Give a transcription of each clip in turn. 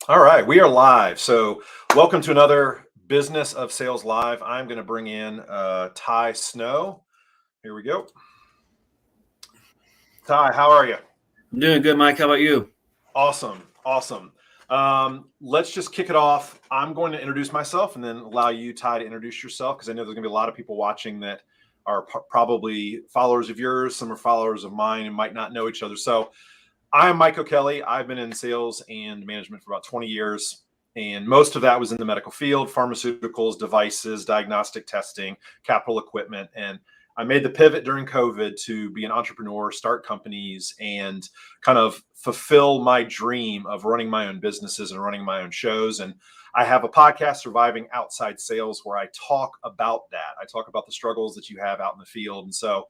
All right, we are live. So, welcome to another Business of Sales Live. I'm going to bring in Ty Snow. Here we go. Ty, how are you? I'm doing good, Mike. How about you? Awesome. Let's just kick it off. I'm going to introduce myself and then allow you, Ty, to introduce yourself because I know there's going to be a lot of people watching that are probably followers of yours. Some are followers of mine and might not know each other. So, I'm Mike O'Kelly. I've been in sales and management for about 20 years. And most of that was in the medical field, pharmaceuticals, devices, diagnostic testing, capital equipment. And I made the pivot during COVID to be an entrepreneur, start companies, and kind of fulfill my dream of running my own businesses and running my own shows. And I have a podcast, Surviving Outside Sales, where I talk about that. I talk about the struggles that you have out in the field. And so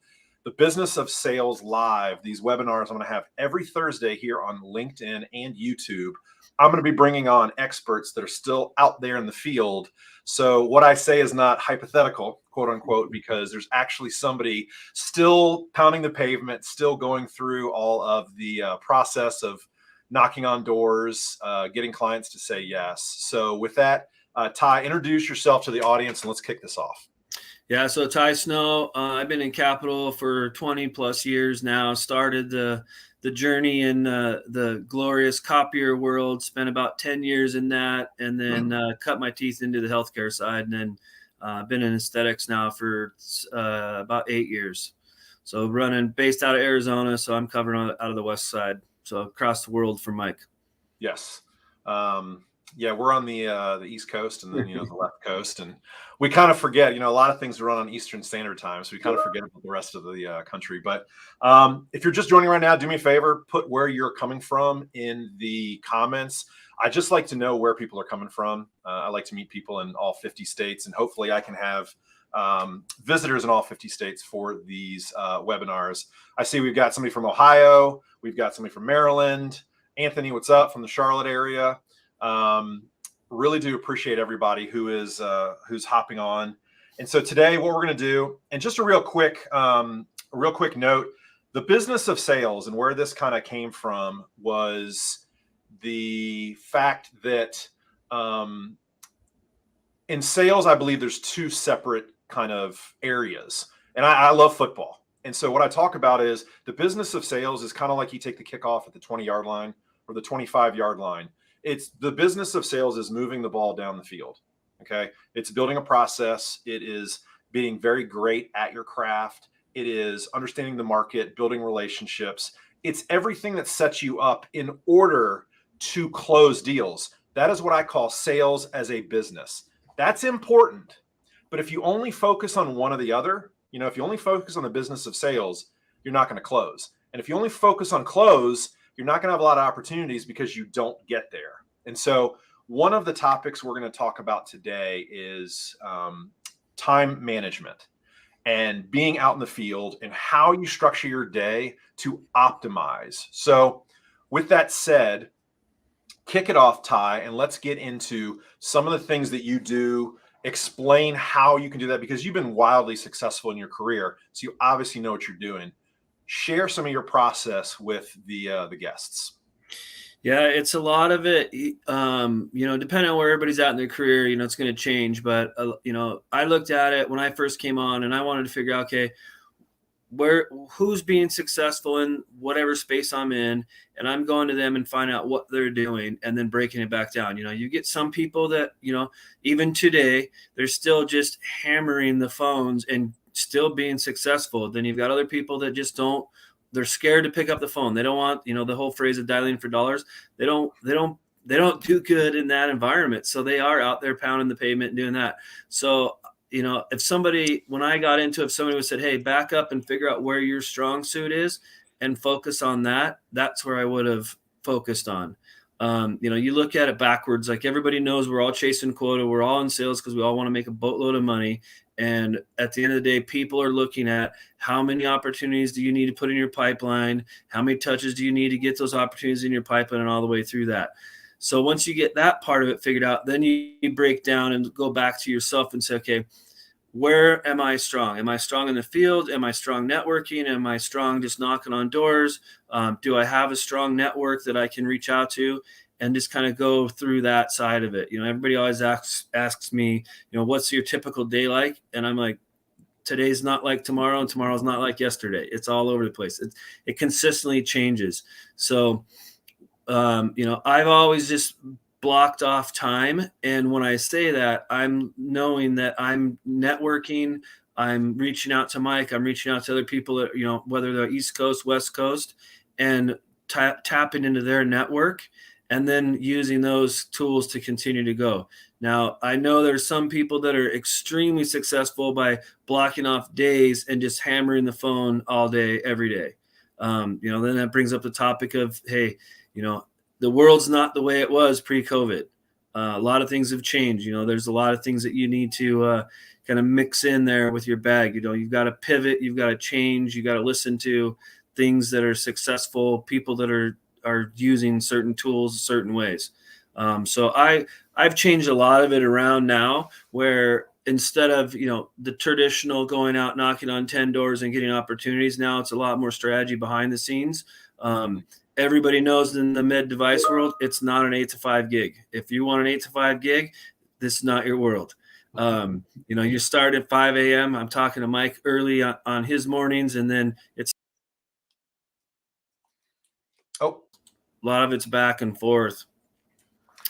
the Business of Sales Live, these webinars I'm going to have every Thursday here on LinkedIn and YouTube. I'm going to be bringing on experts that are still out there in the field. So what I say is not hypothetical, quote unquote, because there's actually somebody still pounding the pavement, still going through all of the process of knocking on doors, getting clients to say yes. So with that, Ty, introduce yourself to the audience and let's kick this off. Yeah, so Ty Snow, I've been in capital for 20 plus years now. Started the journey in the glorious copier world. Spent about 10 years in that, and then cut my teeth into the healthcare side, and then been in aesthetics now for about 8 years. So based out of Arizona, so I'm covering out of the west side, so across the world for Mike. Yes. Yeah, we're on the East Coast and then the left coast, and we kind of forget. A lot of things run on Eastern Standard Time, so we kind of forget about the rest of the country. But if you're just joining right now, do me a favor, put where you're coming from in the comments. I just like to know where people are coming from. I like to meet people in all 50 states, and hopefully, I can have visitors in all 50 states for these webinars. I see we've got somebody from Ohio, we've got somebody from Maryland. Anthony, what's up from the Charlotte area? Really do appreciate everybody who's hopping on. And so today, what we're going to do, and just a real quick note, the Business of Sales and where this kind of came from was the fact that in sales, I believe there's two separate kind of areas, and I love football. And so what I talk about is the business of sales is kind of like you take the kickoff at the 20-yard line or the 25-yard line. It's the business of sales is moving the ball down the field. Okay. It's building a process. It is being very great at your craft. It is understanding the market, building relationships. It's everything that sets you up in order to close deals. That is what I call sales as a business. That's important. But if you only focus on one or the other, if you only focus on the business of sales, you're not going to close. And if you only focus on close, you're not going to have a lot of opportunities because you don't get there. And so one of the topics we're going to talk about today is time management and being out in the field and how you structure your day to optimize. So with that said, kick it off, Ty, and let's get into some of the things that you do. Explain how you can do that because you've been wildly successful in your career. So you obviously know what you're doing. Share some of your process with the guests. Yeah, it's a lot of it, depending on where everybody's at in their career, it's going to change. But, I looked at it when I first came on and I wanted to figure out, okay, who's being successful in whatever space I'm in, and I'm going to them and find out what they're doing and then breaking it back down. You get some people that, even today, they're still just hammering the phones and still being successful. Then you've got other people that just don't, they're scared to pick up the phone. They don't want, the whole phrase of dialing for dollars. They don't do good in that environment. So they are out there pounding the pavement and doing that. So when I got into it, if somebody would said, hey, back up and figure out where your strong suit is and focus on that, that's where I would have focused on. You look at it backwards, like everybody knows we're all chasing quota. We're all in sales because we all want to make a boatload of money. And at the end of the day, people are looking at how many opportunities do you need to put in your pipeline? How many touches do you need to get those opportunities in your pipeline and all the way through that? So once you get that part of it figured out, then you break down and go back to yourself and say, okay, where am I strong? Am I strong in the field? Am I strong networking? Am I strong just knocking on doors? Do I have a strong network that I can reach out to? And just kind of go through that side of it. Everybody always asks me, what's your typical day like? And I'm like, today's not like tomorrow, and tomorrow's not like yesterday. It's all over the place. It consistently changes. So, I've always just blocked off time. And when I say that, I'm knowing that I'm networking, I'm reaching out to Mike, I'm reaching out to other people that, whether they're East Coast, West Coast, and tapping into their network, and then using those tools to continue to go. Now, I know there's some people that are extremely successful by blocking off days and just hammering the phone all day, every day. Then that brings up the topic of, hey, the world's not the way it was pre-COVID. A lot of things have changed. There's a lot of things that you need to kind of mix in there with your bag. You've got to pivot, you've got to change, you got to listen to things that are successful, people that are using certain tools certain ways. So I've changed a lot of it around now, where instead of the traditional going out knocking on 10 doors and getting opportunities, now it's a lot more strategy behind the scenes. Everybody knows in the med device world, it's not an 8 to 5 gig. If you want an 8 to 5 gig, this is not your world. You start at 5 a.m. I'm talking to Mike early on his mornings, and then it's a lot of it's back and forth.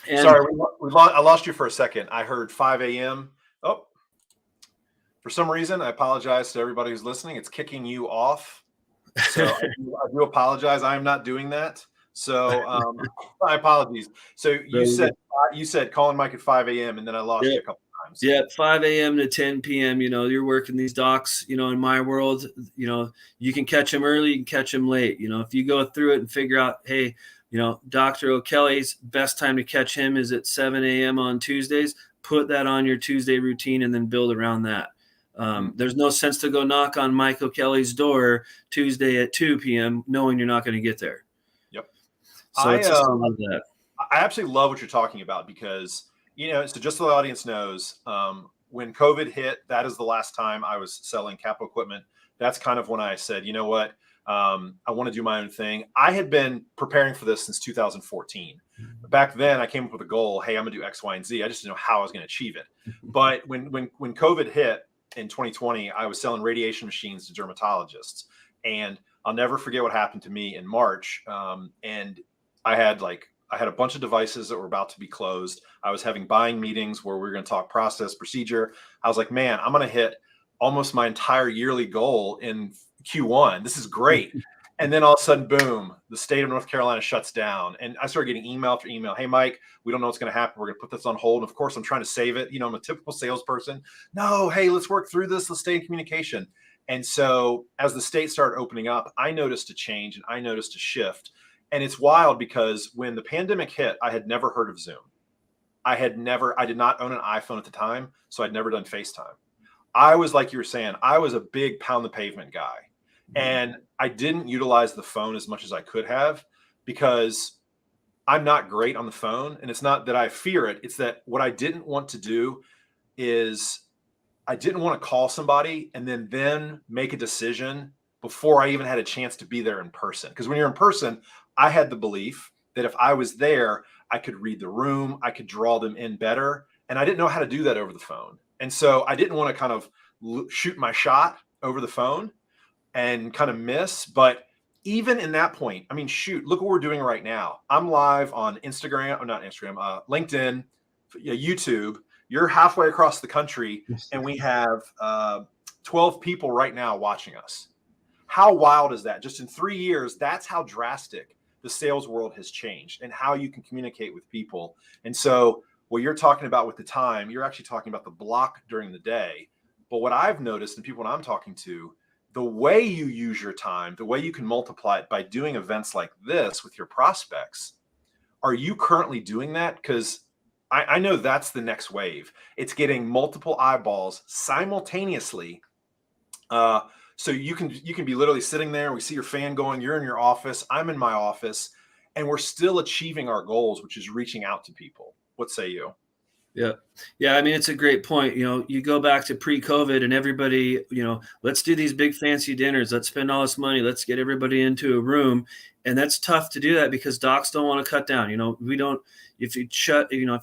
And sorry, I lost you for a second. I heard 5 a.m. Oh, for some reason, I apologize to everybody who's listening. It's kicking you off. So I do apologize. I am not doing that. So my apologies. So you said calling Mike at 5 a.m. and then I lost you a couple times. Yeah, 5 a.m. to 10 p.m. You're working these docs. In my world, you can catch them early, you can catch them late. If you go through it and figure out, hey, Dr. O'Kelly's best time to catch him is at 7 a.m. on Tuesdays. Put that on your Tuesday routine and then build around that. There's no sense to go knock on Mike O'Kelly's door Tuesday at 2 p.m. knowing you're not going to get there. Yep. So it's just a lot of that. I absolutely love what you're talking about because, so just so the audience knows, when COVID hit, that is the last time I was selling capital equipment. That's kind of when I said, you know what? I want to do my own thing. I had been preparing for this since 2014. Back then, I came up with a goal. Hey, I'm gonna do X, Y, and Z. I just didn't know how I was going to achieve it. But when COVID hit in 2020, I was selling radiation machines to dermatologists, and I'll never forget what happened to me in March. And I had a bunch of devices that were about to be closed. I was having buying meetings where we were going to talk process, procedure. I was like, man, I'm going to hit almost my entire yearly goal in Q1. This is great. And then all of a sudden, boom, the state of North Carolina shuts down. And I started getting email after email. Hey, Mike, we don't know what's going to happen. We're going to put this on hold. And of course, I'm trying to save it. I'm a typical salesperson. No, hey, let's work through this. Let's stay in communication. And so as the state started opening up, I noticed a change and I noticed a shift. And it's wild because when the pandemic hit, I had never heard of Zoom. I did not own an iPhone at the time, so I'd never done FaceTime. I was, like you were saying, I was a big pound the pavement guy. And I didn't utilize the phone as much as I could have because I'm not great on the phone. And it's not that I fear it. It's that what I didn't want to do is I didn't want to call somebody and then make a decision before I even had a chance to be there in person. Because when you're in person, I had the belief that if I was there, I could read the room, I could draw them in better. And I didn't know how to do that over the phone. And so I didn't want to kind of shoot my shot over the phone and kind of miss. But even in that point, I mean, shoot, look what we're doing right now. I'm live on Instagram, or not Instagram, LinkedIn, YouTube. You're halfway across the country, and we have 12 people right now watching us. How wild is that? Just in 3 years, that's how drastic the sales world has changed and how you can communicate with people. And so what you're talking about with the time, you're actually talking about the block during the day. But what I've noticed, and people I'm talking to, the way you use your time, the way you can multiply it by doing events like this with your prospects. Are you currently doing that? Because I know that's the next wave. It's getting multiple eyeballs simultaneously. So you can be literally sitting there. We see your fan going. You're in your office. I'm in my office, and we're still achieving our goals, which is reaching out to people. What say you? Yeah. Yeah. I mean, it's a great point. You go back to pre-COVID and everybody, let's do these big fancy dinners. Let's spend all this money. Let's get everybody into a room. And that's tough to do that because docs don't want to cut down. We don't, if you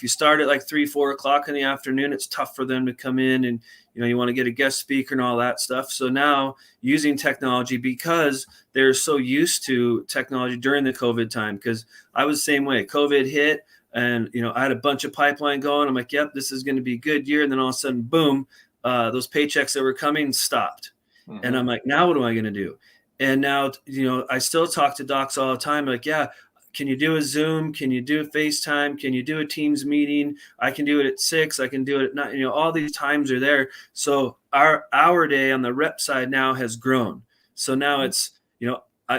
start at like 3, 4 o'clock in the afternoon, it's tough for them to come in and, you want to get a guest speaker and all that stuff. So now using technology, because they're so used to technology during the COVID time, because I was the same way. COVID hit. And, I had a bunch of pipeline going. I'm like, yep, this is going to be a good year. And then all of a sudden, boom, those paychecks that were coming stopped. Mm-hmm. And I'm like, now what am I going to do? And now, I still talk to docs all the time. Like, yeah, can you do a Zoom? Can you do a FaceTime? Can you do a Teams meeting? I can do it at 6. I can do it at 9. All these times are there. So our day on the rep side now has grown. So now it's,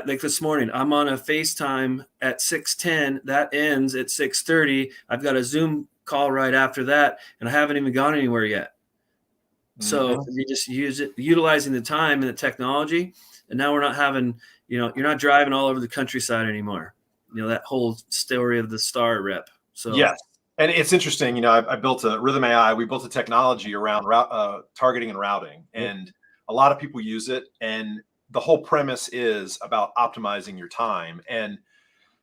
like this morning, I'm on a FaceTime at 6:10. That ends at 6:30. I've got a Zoom call right after that, and I haven't even gone anywhere yet. So you just utilizing the time and the technology, and now we're not having, you're not driving all over the countryside anymore. That whole story of the star rep. So yes. And it's interesting, I built a Rhythm AI. We built a technology around targeting and routing, and a lot of people use it. And the whole premise is about optimizing your time. And,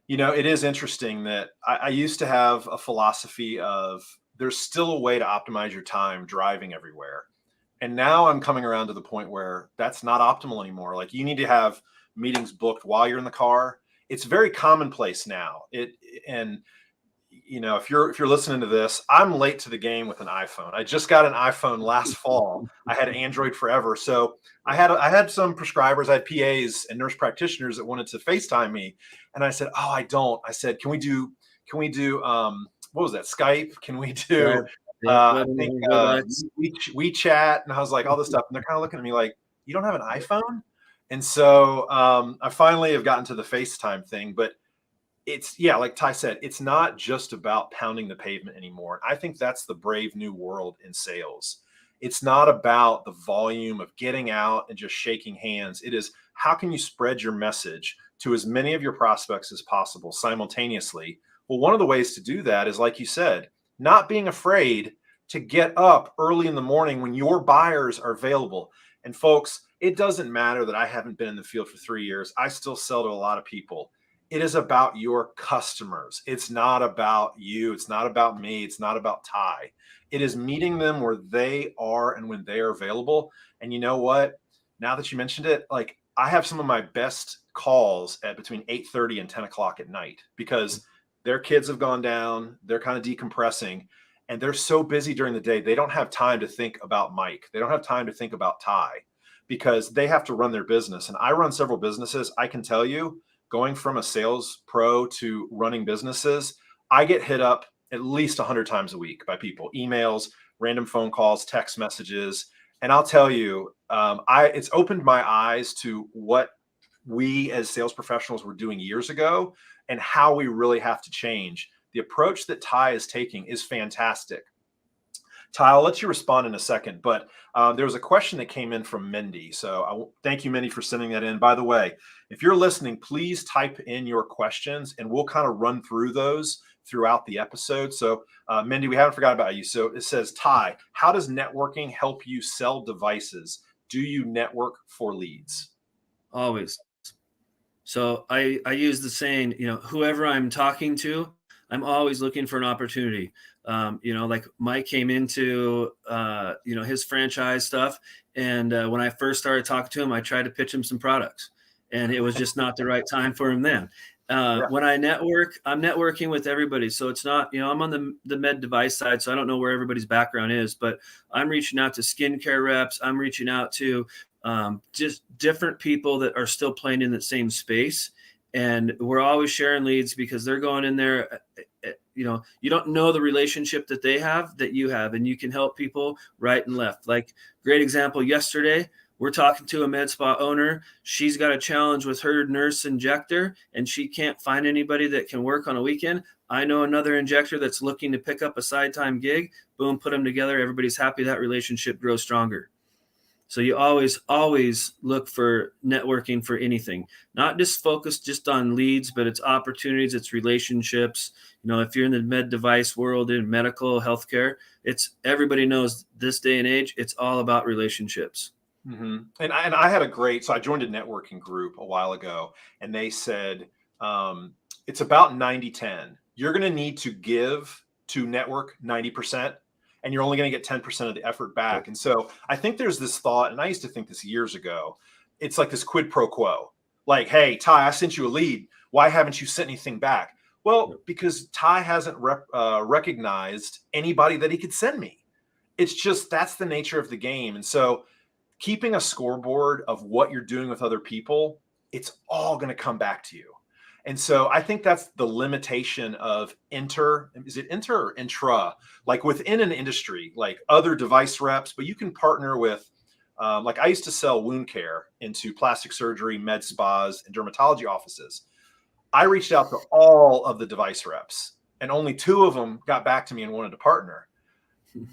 it is interesting that I used to have a philosophy of there's still a way to optimize your time driving everywhere. And now I'm coming around to the point where that's not optimal anymore. Like, you need to have meetings booked while you're in the car. It's very commonplace now. If you're listening to this, I'm late to the game with an iPhone. I just got an iPhone last fall. I had Android forever. So I had some prescribers, I had PAs and nurse practitioners that wanted to FaceTime me. And I said, oh, I don't. I said, can we do what was that? Skype? Can we do, I think, WeChat? And I was like, all this stuff. And they're kind of looking at me like, you don't have an iPhone? And so I finally have gotten to the FaceTime thing, but like Ty said, it's not just about pounding the pavement anymore. I think that's the brave new world in sales. It's not about the volume of getting out and just shaking hands. It is, how can you spread your message to as many of your prospects as possible simultaneously? Well, one of the ways to do that is, like you said, not being afraid to get up early in the morning when your buyers are available. And folks, it doesn't matter that I haven't been in the field for 3 years. I still sell to a lot of people. It is about your customers. It's not about you. It's not about me. It's not about Ty. It is meeting them where they are and when they are available. And you know what? Now that you mentioned it, like, I have some of my best calls at between 8:30 and 10 o'clock at night because their kids have gone down. They're kind of decompressing, and they're so busy during the day. They don't have time to think about Mike. They don't have time to think about Ty because they have to run their business. And I run several businesses. I can tell you, going from a sales pro to running businesses, I get hit up at least 100 times a week by people, emails, random phone calls, text messages. And I'll tell you, it's opened my eyes to what we as sales professionals were doing years ago and how we really have to change. The approach that Ty is taking is fantastic. Ty, I'll let you respond in a second, but there was a question that came in from Mindy. So thank you, Mindy, for sending that in. By the way, if you're listening, please type in your questions and we'll kind of run through those throughout the episode. So Mindy, we haven't forgot about you. So it says, Ty, how does networking help you sell devices? Do you network for leads? Always. So I use the saying, whoever I'm talking to, I'm always looking for an opportunity. Like Mike came into, his franchise stuff. And when I first started talking to him, I tried to pitch him some products and it was just not the right time for him then. When I network, I'm networking with everybody. So it's not, I'm on the med device side, so I don't know where everybody's background is, but I'm reaching out to skincare reps. I'm reaching out to just different people that are still playing in the same space. And we're always sharing leads because they're going in there. You don't know the relationship that they have that you have, and you can help people right and left. Like, great example, yesterday, we're talking to a med spa owner. She's got a challenge with her nurse injector, and she can't find anybody that can work on a weekend. I know another injector that's looking to pick up a side time gig. Boom, put them together. Everybody's happy. That relationship grows stronger. So you always look for networking for anything, not just focused just on leads, but it's opportunities, it's relationships. If you're in the med device world, in medical healthcare, it's everybody knows this day and age, it's all about relationships. And I had so I joined a networking group a while ago, and they said it's about 90-10. You're going to need to give to network 90%, and you're only going to get 10% of the effort back. And so I think there's this thought, and I used to think this years ago, it's like this quid pro quo. Like, hey, Ty, I sent you a lead. Why haven't you sent anything back? Well, because Ty hasn't recognized anybody that he could send me. It's just, that's the nature of the game. And so keeping a scoreboard of what you're doing with other people, it's all going to come back to you. And so I think that's the limitation of is it inter or intra? Like within an industry, like other device reps, but you can partner with, like I used to sell wound care into plastic surgery, med spas, and dermatology offices. I reached out to all of the device reps, and only 2 of them got back to me and wanted to partner.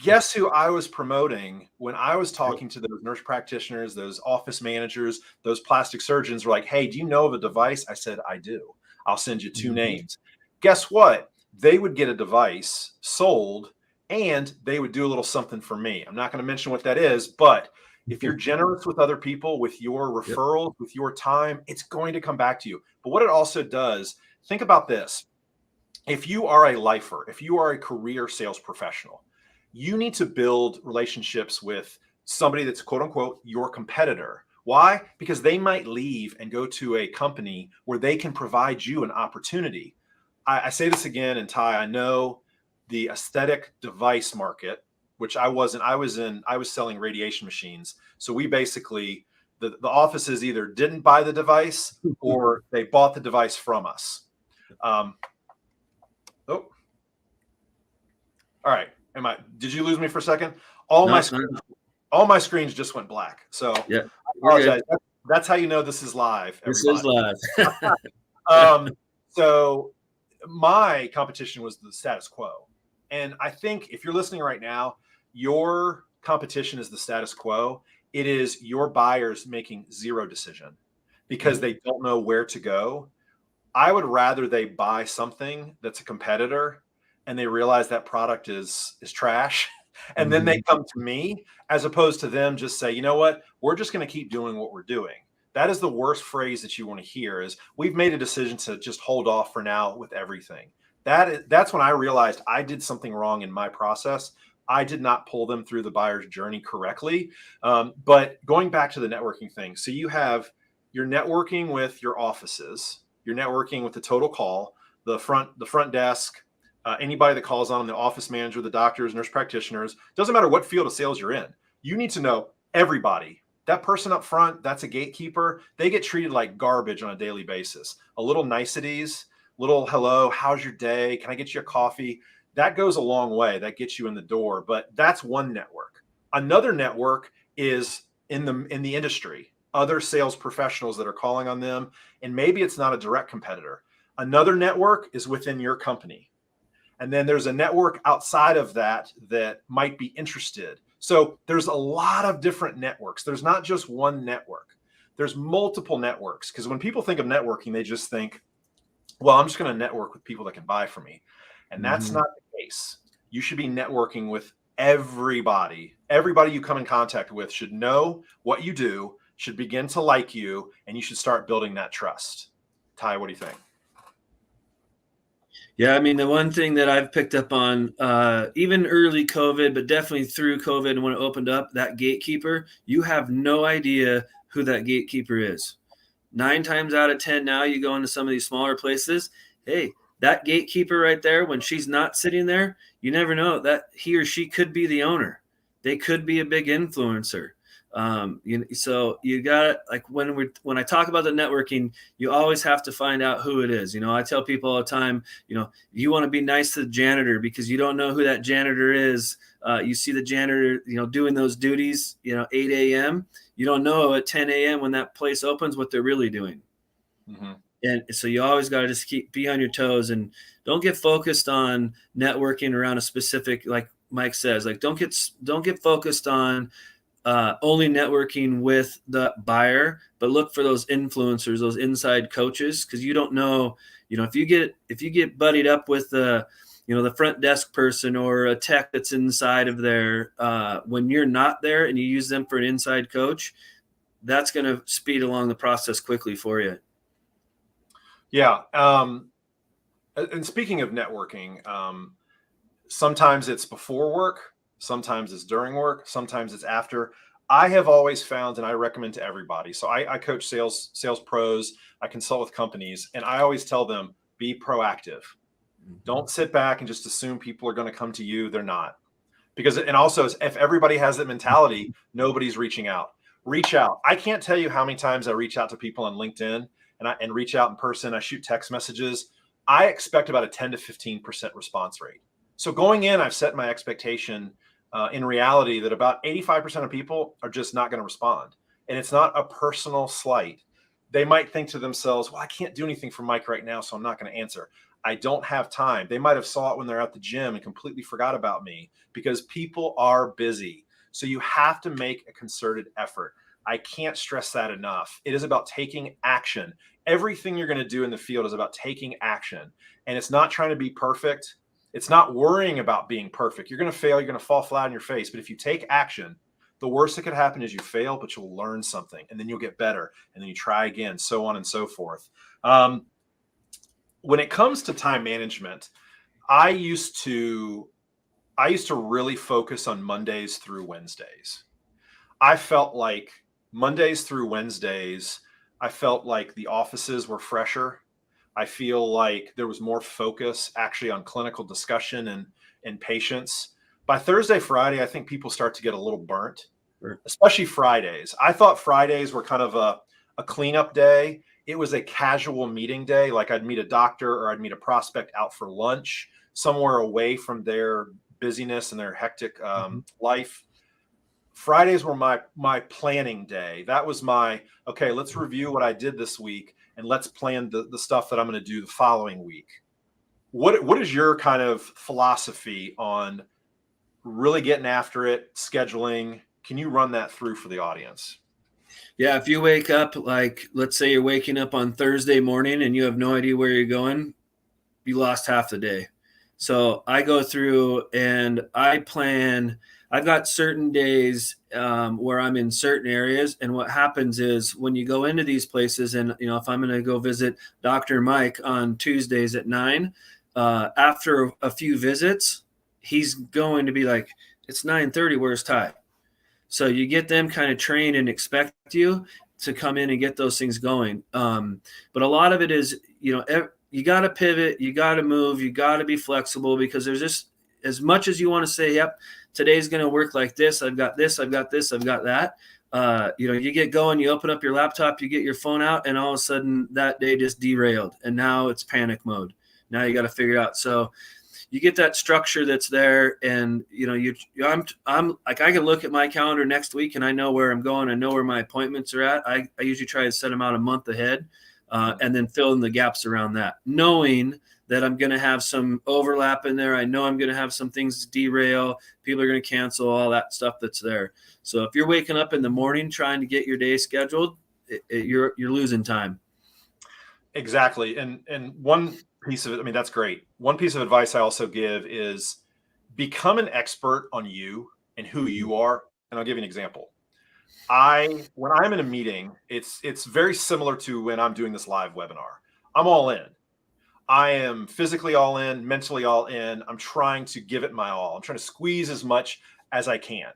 Guess who I was promoting when I was talking to those nurse practitioners, those office managers, those plastic surgeons were like, hey, do you know of a device? I said, I do. I'll send you 2 names. Guess what? They would get a device sold, and they would do a little something for me. I'm not going to mention what that is, but if you're generous with other people, with your referrals, with your time, it's going to come back to you. But what it also does, think about this. If you are a lifer, if you are a career sales professional, you need to build relationships with somebody that's quote unquote your competitor. Why? Because they might leave and go to a company where they can provide you an opportunity. I say this again, and Ty, I know the aesthetic device market, which I was selling radiation machines. So we basically, the offices either didn't buy the device or they bought the device from us. All right. Did you lose me for a second? All my screens just went black. So yeah, I apologize. That's how you know this is live. Everybody. This is live. So my competition was the status quo. And I think if you're listening right now, your competition is the status quo. It is your buyers making zero decision because they don't know where to go. I would rather they buy something that's a competitor and they realize that product is trash. And then they come to me, as opposed to them just say, you know what, we're just going to keep doing what we're doing. That is the worst phrase that you want to hear, is we've made a decision to just hold off for now with everything. That's when I realized I did something wrong in my process. I did not pull them through the buyer's journey correctly. But going back to the networking thing, so you're networking with your offices, you're networking with the total call, the front desk, anybody that calls on, the office manager, the doctors, nurse practitioners, doesn't matter what field of sales you're in. You need to know everybody. That person up front, that's a gatekeeper. They get treated like garbage on a daily basis. A little niceties, little hello, how's your day? Can I get you a coffee? That goes a long way. That gets you in the door. But that's one network. Another network is in the industry, other sales professionals that are calling on them. And maybe it's not a direct competitor. Another network is within your company. And then there's a network outside of that that might be interested. So there's a lot of different networks. There's not just one network. There's multiple networks. Because when people think of networking, they just think, well, I'm just going to network with people that can buy from me. And that's not the case. You should be networking with everybody. Everybody you come in contact with should know what you do, should begin to like you, and you should start building that trust. Ty, what do you think? Yeah, I mean, the one thing that I've picked up on, even early COVID, but definitely through COVID and when it opened up, that gatekeeper, you have no idea who that gatekeeper is. 9 times out of 10 now, you go into some of these smaller places, hey, that gatekeeper right there, when she's not sitting there, you never know that he or she could be the owner. They could be a big influencer. So you got, like, when I talk about the networking, you always have to find out who it is. I tell people all the time, you want to be nice to the janitor because you don't know who that janitor is. You see the janitor, doing those duties, 8 a.m. You don't know at 10 a.m. when that place opens what they're really doing. And so you always got to just be on your toes and don't get focused on networking around a specific, like Mike says, like don't get focused on only networking with the buyer, but look for those influencers, those inside coaches, because you don't know, if you get buddied up with the front desk person or a tech that's inside of there, when you're not there and you use them for an inside coach, that's going to speed along the process quickly for you. Yeah. And speaking of networking, sometimes it's before work, sometimes it's during work, sometimes it's after. I have always found, and I recommend to everybody. So I coach sales pros, I consult with companies, and I always tell them, be proactive. Don't sit back and just assume people are going to come to you. They're not. And also, if everybody has that mentality, nobody's reaching out. Reach out. I can't tell you how many times I reach out to people on LinkedIn and reach out in person. I shoot text messages. I expect about a 10 to 15% response rate. So going in, I've set my expectation in reality that about 85% of people are just not going to respond. And it's not a personal slight. They might think to themselves, well, I can't do anything for Mike right now, so I'm not going to answer. I don't have time. They might have saw it when they're at the gym and completely forgot about me, because people are busy. So you have to make a concerted effort. I can't stress that enough. It is about taking action. Everything you're going to do in the field is about taking action. And it's not trying to be perfect. It's not worrying about being perfect. You're going to fail. You're going to fall flat on your face. But if you take action, the worst that could happen is you fail, but you'll learn something, and then you'll get better, and then you try again, so on and so forth. When it comes to time management, I used to really focus on Mondays through Wednesdays. I felt like Mondays through Wednesdays, I felt like the offices were fresher. I feel like there was more focus actually on clinical discussion and patients. By Thursday, Friday, I think people start to get a little burnt, especially Fridays. I thought Fridays were kind of a cleanup day. It was a casual meeting day. Like I'd meet a doctor or I'd meet a prospect out for lunch somewhere away from their busyness and their hectic life. Fridays were my planning day. That was okay, let's review what I did this week and let's plan the stuff that I'm going to do the following week. What is your kind of philosophy on really getting after it, scheduling? Can you run that through for the audience? Yeah, if you wake up, like let's say you're waking up on Thursday morning and you have no idea where you're going, you lost half the day. So I go through and I plan. I've got certain days where I'm in certain areas. And what happens is when you go into these places and, if I'm going to go visit Dr. Mike on Tuesdays at 9, after a few visits, he's going to be like, it's 9:30, where's Ty? So you get them kind of trained and expect you to come in and get those things going. But a lot of it is, you got to pivot, you got to move, you got to be flexible, because there's just, as much as you want to say, yep, today's going to work like this. I've got this, I've got this, I've got that. You get going, you open up your laptop, you get your phone out, and all of a sudden that day just derailed. And now it's panic mode. Now you got to figure it out. So you get that structure that's there, and I'm like, I can look at my calendar next week and I know where I'm going. I know where my appointments are at. I usually try to set them out a month ahead, and then fill in the gaps around that, knowing that I'm going to have some overlap in there. I know I'm going to have some things derail. People are going to cancel, all that stuff that's there. So if you're waking up in the morning trying to get your day scheduled, you're losing time. Exactly. And one piece of it, that's great. One piece of advice I also give is become an expert on you and who you are. And I'll give you an example. When I'm in a meeting, it's very similar to when I'm doing this live webinar. I'm all in. I am physically all in, mentally all in. I'm trying to give it my all. I'm trying to squeeze as much as I can.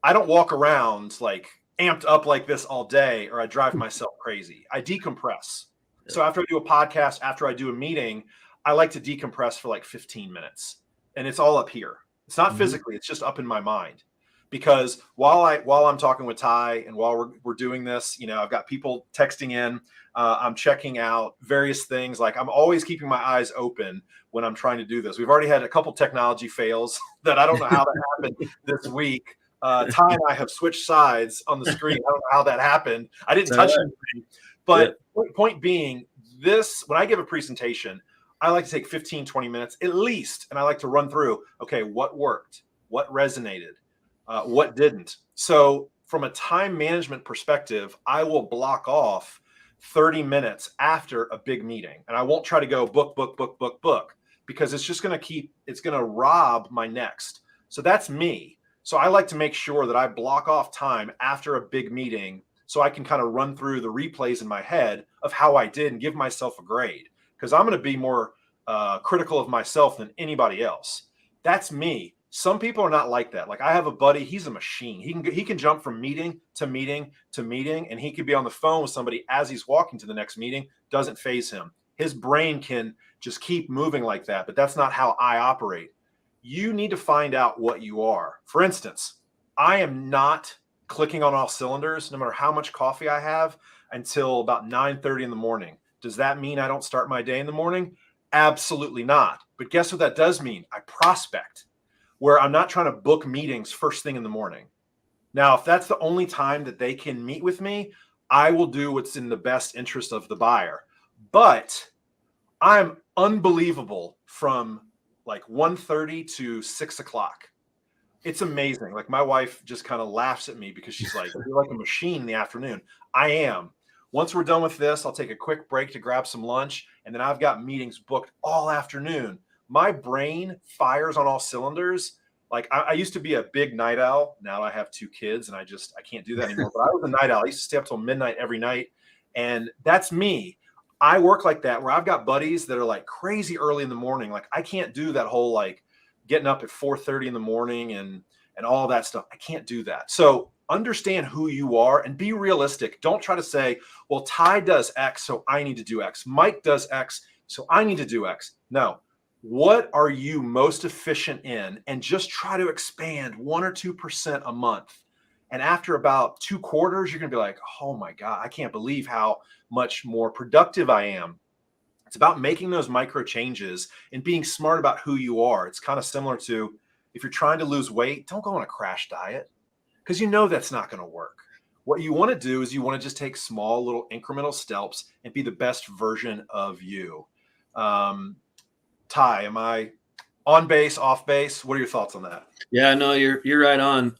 I don't walk around like amped up like this all day, or I drive myself crazy. I decompress. So after I do a podcast, after I do a meeting, I like to decompress for like 15 minutes. And it's all up here. It's not physically, it's just up in my mind. Because while I'm talking with Ty and while we're doing this, I've got people texting in, I'm checking out various things. Like I'm always keeping my eyes open when I'm trying to do this. We've already had a couple technology fails that I don't know how that happened this week. Ty and I have switched sides on the screen. I don't know how that happened. I didn't touch anything. But point being, when I give a presentation, I like to take 15, 20 minutes at least. And I like to run through, okay, what worked? What resonated? what didn't. So from a time management perspective, I will block off 30 minutes after a big meeting, and I won't try to go book, because it's going to rob my next. So that's me. So I like to make sure that I block off time after a big meeting so I can kind of run through the replays in my head of how I did and give myself a grade, because I'm going to be more critical of myself than anybody else. That's me. Some people are not like that. Like, I have a buddy, he's a machine. He can jump from meeting to meeting to meeting, and he could be on the phone with somebody as he's walking to the next meeting. Doesn't phase him. His brain can just keep moving like that, but that's not how I operate. You need to find out what you are. For instance, I am not clicking on all cylinders, no matter how much coffee I have, until about 9:30 in the morning. Does that mean I don't start my day in the morning? Absolutely not. But guess what that does mean? I prospect, where I'm not trying to book meetings first thing in the morning. Now, if that's the only time that they can meet with me, I will do what's in the best interest of the buyer. But I'm unbelievable from like 1:30 to 6 o'clock. It's amazing. Like, my wife just kind of laughs at me because she's like, "You're like a machine in the afternoon." I am. Once we're done with this, I'll take a quick break to grab some lunch, and then I've got meetings booked all afternoon. My brain fires on all cylinders. Like, I used to be a big night owl. Now I have 2 kids, and I can't do that anymore. But I was a night owl. I used to stay up till midnight every night, and that's me. I work like that, where I've got buddies that are like crazy early in the morning. Like, I can't do that whole like getting up at 4:30 in the morning and all that stuff. I can't do that. So understand who you are and be realistic. Don't try to say, well, Ty does X, so I need to do X. Mike does X, so I need to do X. No. What are you most efficient in? And just try to expand 1 or 2% a month. And after about 2 quarters, you're going to be like, oh my God, I can't believe how much more productive I am. It's about making those micro changes and being smart about who you are. It's kind of similar to, if you're trying to lose weight, don't go on a crash diet, because you know that's not going to work. What you want to do is you want to just take small little incremental steps and be the best version of you. Ty, am I on base, off base? What are your thoughts on that? Yeah, no, you're right on.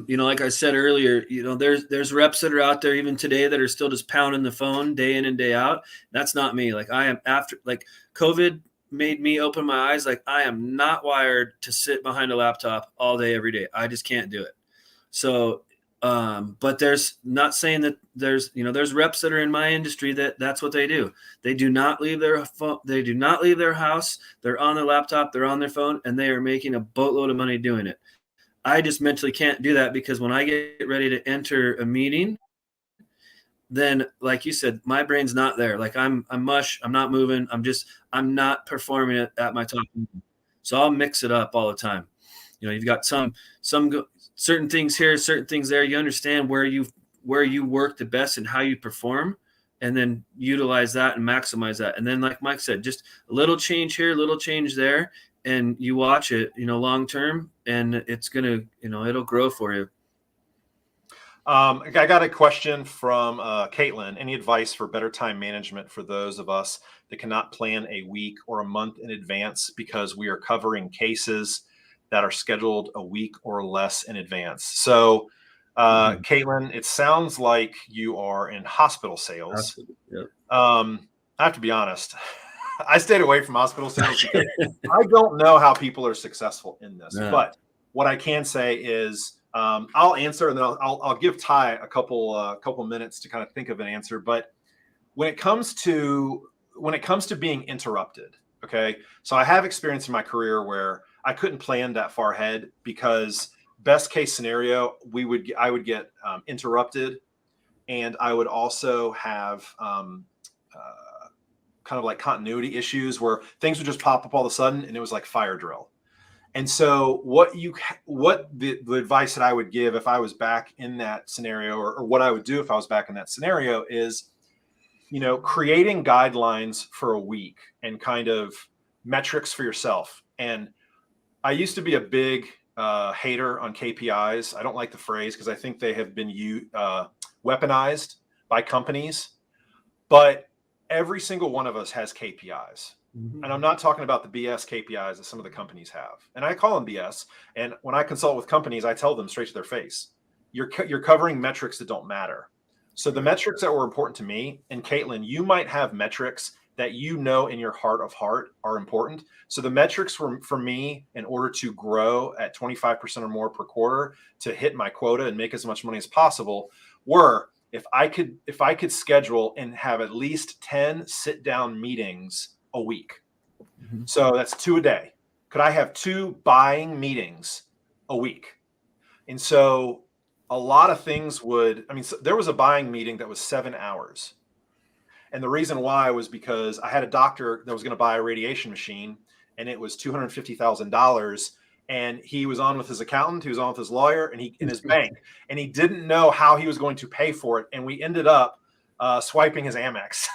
Like I said earlier, there's reps that are out there even today that are still just pounding the phone day in and day out. That's not me. Like, I am, after like COVID made me open my eyes. Like, I am not wired to sit behind a laptop all day every day. I just can't do it. So but there's not saying that there's reps that are in my industry that's what they do. They do not leave their phone. They do not leave their house. They're on their laptop. They're on their phone, and they are making a boatload of money doing it. I just mentally can't do that, because when I get ready to enter a meeting, then, like you said, my brain's not there. Like, I'm mush. I'm not moving. I'm not performing it at my top. So I'll mix it up all the time. You've got some certain things here, certain things there. You understand where you work the best and how you perform, and then utilize that and maximize that. And then, like Mike said, just a little change here, a little change there, and you watch it, long term, and it's gonna, it'll grow for you. I got a question from Caitlin. Any advice for better time management for those of us that cannot plan a week or a month in advance because we are covering cases that are scheduled a week or less in advance? So, Caitlin, it sounds like you are in hospital sales. Yep. I have to be honest. I stayed away from hospital sales because I don't know how people are successful in this. Yeah. But what I can say is, I'll answer, and then I'll give Ty a couple minutes to kind of think of an answer. But when it comes to being interrupted, okay, so I have experience in my career where I couldn't plan that far ahead, because best case scenario, I would get interrupted, and I would also have kind of like continuity issues where things would just pop up all of a sudden, and it was like fire drill. And so the advice that I would give if I was back in that scenario, or what I would do if I was back in that scenario, is, creating guidelines for a week and kind of metrics for yourself. And I used to be a big hater on KPIs. I don't like the phrase, because I think they have been weaponized by companies. But every single one of us has KPIs. Mhm. And I'm not talking about the BS KPIs that some of the companies have. And I call them BS. And when I consult with companies, I tell them straight to their face, you're covering metrics that don't matter. So the metrics that were important to me, and Caitlin, you might have metrics that you know in your heart of heart are important. So the metrics for me, in order to grow at 25% or more per quarter to hit my quota and make as much money as possible, were if I could schedule and have at least 10 sit down meetings a week. Mhm. So that's 2 a day. Could I have 2 buying meetings a week? And so a lot of things would, I mean, so there was a buying meeting that was 7 hours. And the reason why was because I had a doctor that was going to buy a radiation machine, and it was $250,000. And he was on with his accountant, he was on with his lawyer, and he in his bank, and he didn't know how he was going to pay for it. And we ended up swiping his Amex.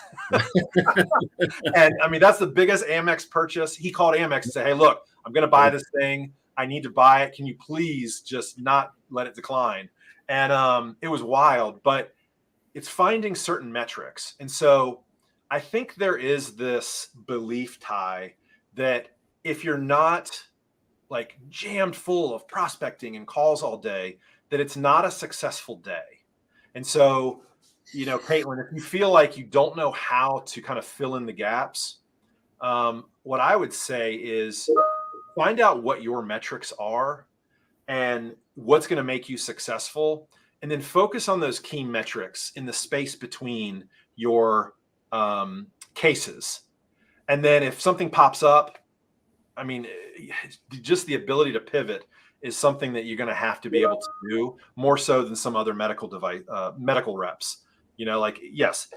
And I mean, that's the biggest Amex purchase. He called Amex and said, "Hey, look, I'm going to buy this thing. I need to buy it. Can you please just not let it decline?" And it was wild, but it's finding certain metrics. And so I think there is this belief, Ty, that if you're not like jammed full of prospecting and calls all day, that it's not a successful day. And so, Caitlin, if you feel like you don't know how to kind of fill in the gaps, what I would say is find out what your metrics are and what's going to make you successful, and then focus on those key metrics in the space between your cases. And then if something pops up, I mean, just the ability to pivot is something that you're going to have to be able to do more so than some other medical reps. Like, yes,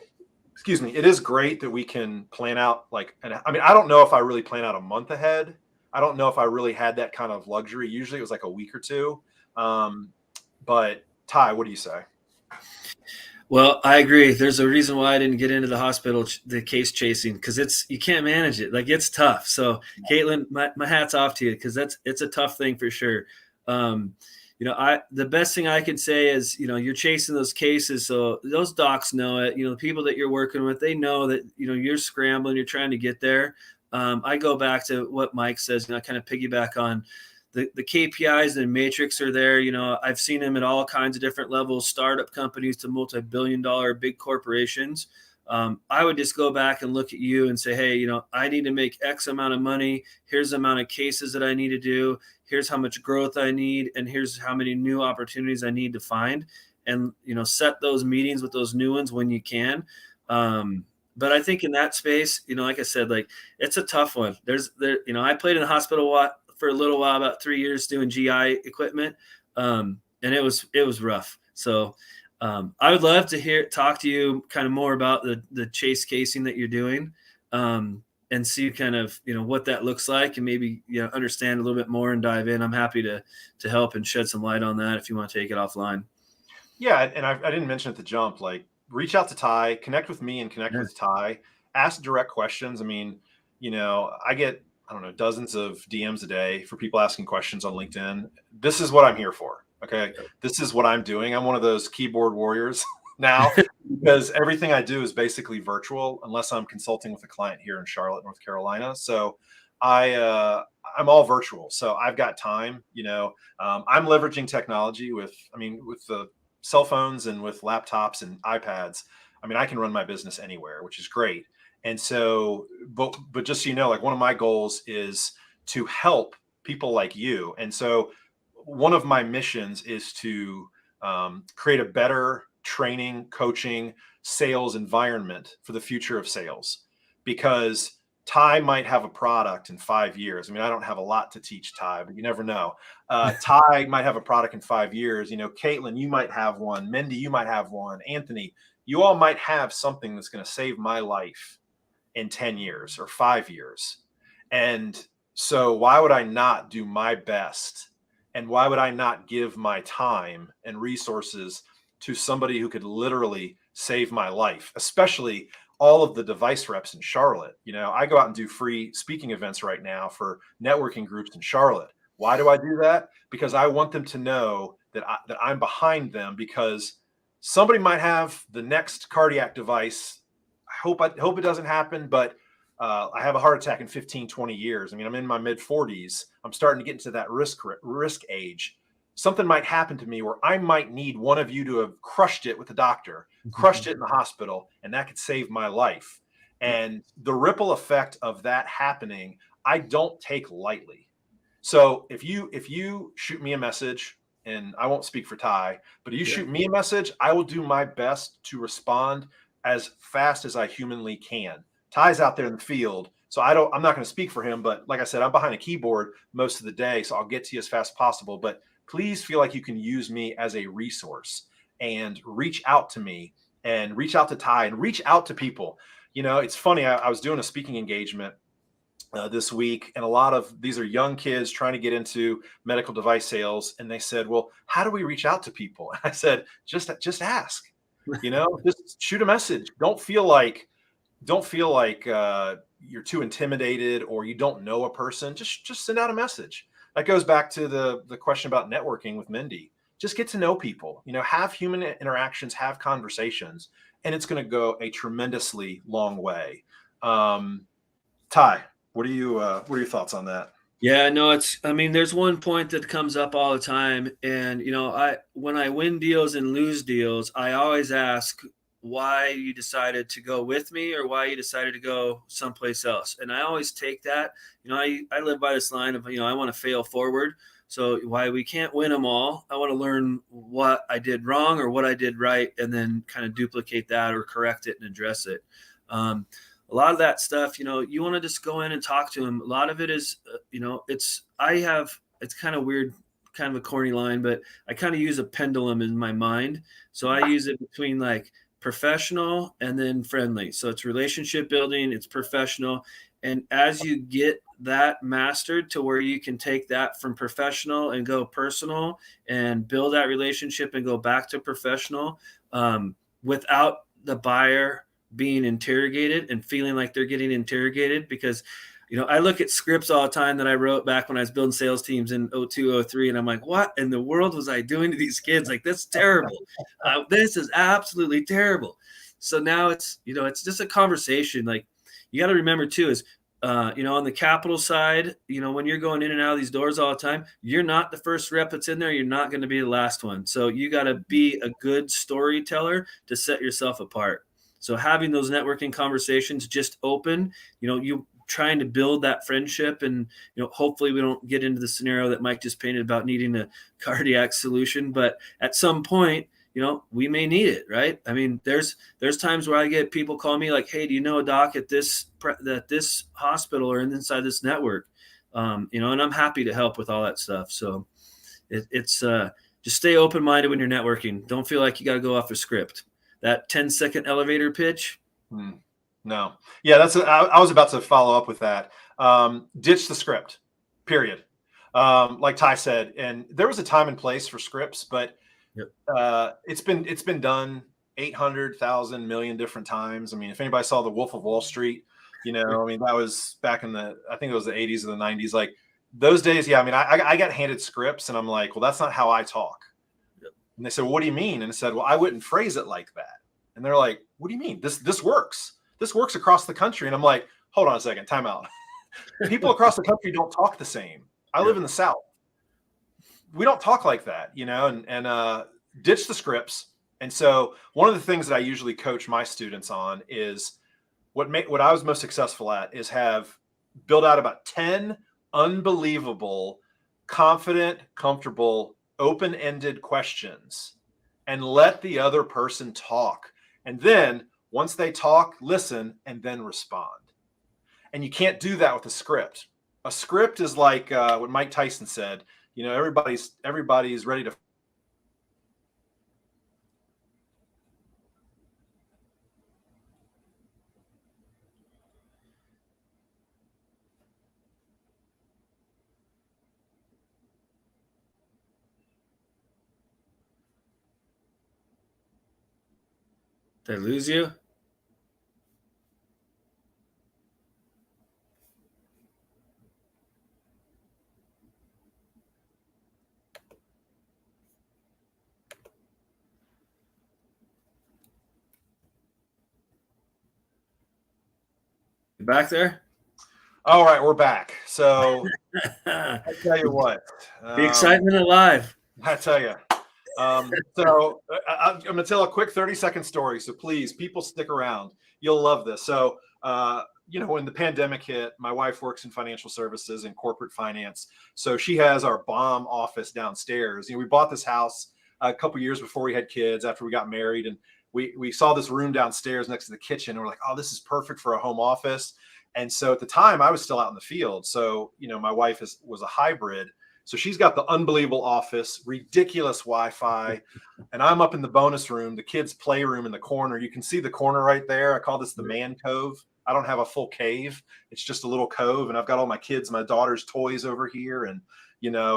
excuse me, it is great that we can plan out and I mean, I don't know if I really plan out a month ahead. I don't know if I really had that kind of luxury. Usually it was like a week or two. But Ty, what do you say? Well, I agree. There's a reason why I didn't get into the hospital, the case chasing, because you can't manage it. Like, it's tough. So, Caitlin, my hat's off to you, because it's a tough thing for sure. The best thing I could say is, you're chasing those cases, so those docs know it. The people that you're working with, they know that you're scrambling, you're trying to get there. I go back to what Mike says, kind of piggyback on the KPIs and matrix are there. I've seen them at all kinds of different levels, startup companies to multi-billion-dollar big corporations. I would just go back and look at you and say, hey, I need to make X amount of money. Here's the amount of cases that I need to do. Here's how much growth I need. And here's how many new opportunities I need to find. And, set those meetings with those new ones when you can. But I think in that space, like I said, like, it's a tough one. I played in the hospital for a little while, about 3 years, doing GI equipment. And it was rough. So I would love to talk to you kind of more about the chase casing that you're doing, and see kind of, what that looks like, and maybe, understand a little bit more and dive in. I'm happy to help and shed some light on that if you want to take it offline. Yeah. And I didn't mention at the jump, like, reach out to Ty, connect with me and connect with Ty, ask direct questions. I mean, I get, I don't know, dozens of DMs a day for people asking questions on LinkedIn. This is what I'm here for. Okay. This is what I'm doing. I'm one of those keyboard warriors now, because everything I do is basically virtual unless I'm consulting with a client here in Charlotte, North Carolina. So I'm all virtual. So I've got time, I'm leveraging technology with the cell phones and with laptops and iPads. I mean, I can run my business anywhere, which is great. And so, but just so you know, like, one of my goals is to help people like you. And so one of my missions is to create a better training, coaching, sales environment for the future of sales, because Ty might have a product in 5 years. I mean, I don't have a lot to teach Ty, but you never know. Ty might have a product in 5 years. Caitlin, you might have one. Mindy, you might have one. Anthony, you all might have something that's going to save my life in 10 years or 5 years. And so why would I not do my best? And why would I not give my time and resources to somebody who could literally save my life, especially all of the device reps in Charlotte? I go out and do free speaking events right now for networking groups in Charlotte. Why do I do that? Because I want them to know that I'm behind them, because somebody might have the next cardiac device. I hope it doesn't happen, but I have a heart attack in 15, 20 years. I mean, I'm in my mid 40s. I'm starting to get into that risk age. Something might happen to me where I might need one of you to have crushed it with the doctor, crushed it in the hospital, and that could save my life. And the ripple effect of that happening, I don't take lightly. So if you shoot me a message, and I won't speak for Ty, but if you shoot me a message, I will do my best to respond as fast as I humanly can. Ty's out there in the field, so I'm not going to speak for him, but like I said, I'm behind a keyboard most of the day, so I'll get to you as fast as possible. But please feel like you can use me as a resource and reach out to me and reach out to Ty and reach out to people. You know, it's funny. I was doing a speaking engagement this week, and a lot of these are young kids trying to get into medical device sales, and they said, well, how do we reach out to people? And I said, just ask, you know, just shoot a message. Don't feel like you're too intimidated or you don't know a person. Just send out a message. That goes back to the question about networking with Mindy. Just get to know people, you know, have human interactions, have conversations, and it's going to go a tremendously long way. Ty, what are your thoughts on that? Yeah, no, I mean, there's one point that comes up all the time. And, you know, when I win deals and lose deals, I always ask why you decided to go with me or why you decided to go someplace else. And I always take that, you know, I live by this line of, you know, I want to fail forward. So why we can't win them all, I want to learn what I did wrong or what I did right, and then kind of duplicate that or correct it and address it. A lot of that stuff, you know, you want to just go in and talk to them. A lot of it is, you know, it's kind of weird, kind of a corny line, but I kind of use a pendulum in my mind. So I use it between like professional and then friendly. So it's relationship building, it's professional. And as you get that mastered to where you can take that from professional and go personal and build that relationship and go back to professional, without the buyer being interrogated and feeling like they're getting interrogated. Because, you know, I look at scripts all the time that I wrote back when I was building sales teams in 02, 03, and I'm like, what in the world was I doing to these kids? Like, that's terrible. This is absolutely terrible. So now it's, you know, it's just a conversation. Like, you got to remember too is, you know, on the capital side, you know, when you're going in and out of these doors all the time, you're not the first rep that's in there. You're not going to be the last one. So you got to be a good storyteller to set yourself apart. So having those networking conversations just open, you know, you trying to build that friendship, and, you know, hopefully we don't get into the scenario that Mike just painted about needing a cardiac solution, but at some point, you know, we may need it, right? I mean, there's times where I get people call me like, hey, do you know a doc at this hospital or inside this network? You know, and I'm happy to help with all that stuff. So it's just stay open-minded when you're networking. Don't feel like you got to go off a script. That 10-second elevator pitch. No. Yeah, I was about to follow up with that. Ditch the script, period. Like Ty said, and there was a time and place for scripts, but it's been done 800,000 million different times. I mean, if anybody saw The Wolf of Wall Street, you know, I mean, that was back in I think it was the 80s or the 90s. Like those days, yeah, I mean, I got handed scripts and I'm like, well, that's not how I talk. And they said, well, what do you mean? And I said, well, I wouldn't phrase it like that. And they're like, what do you mean? This works. This works across the country. And I'm like, hold on a second, time out. People across the country don't talk the same. I live in the South. We don't talk like that, you know, and ditch the scripts. And so one of the things that I usually coach my students on is what I was most successful at is build out about 10 unbelievable, confident, comfortable, open-ended questions and let the other person talk. And then once they talk, listen, and then respond. And you can't do that with a script. A script is like what Mike Tyson said, you know, everybody's ready to. Did I lose you? back there? All right, we're back. So The I tell you what, excitement alive. I tell you. So I'm going to tell a quick 30-second story. So please, people, stick around. You'll love this. So, when the pandemic hit, my wife works in financial services and corporate finance. So she has our bomb office downstairs. We bought this house a couple years before we had kids, after we got married, and we saw this room downstairs next to the kitchen, and we're like, oh, this is perfect for a home office. And so at the time, I was still out in the field. So, my wife was a hybrid. So she's got the unbelievable office, ridiculous Wi-Fi, and I'm up in the bonus room, the kids' playroom in the corner. You can see the corner right there. I call this the man cove. I don't have a full cave. It's just a little cove, and I've got all my kids, my daughter's toys over here. And,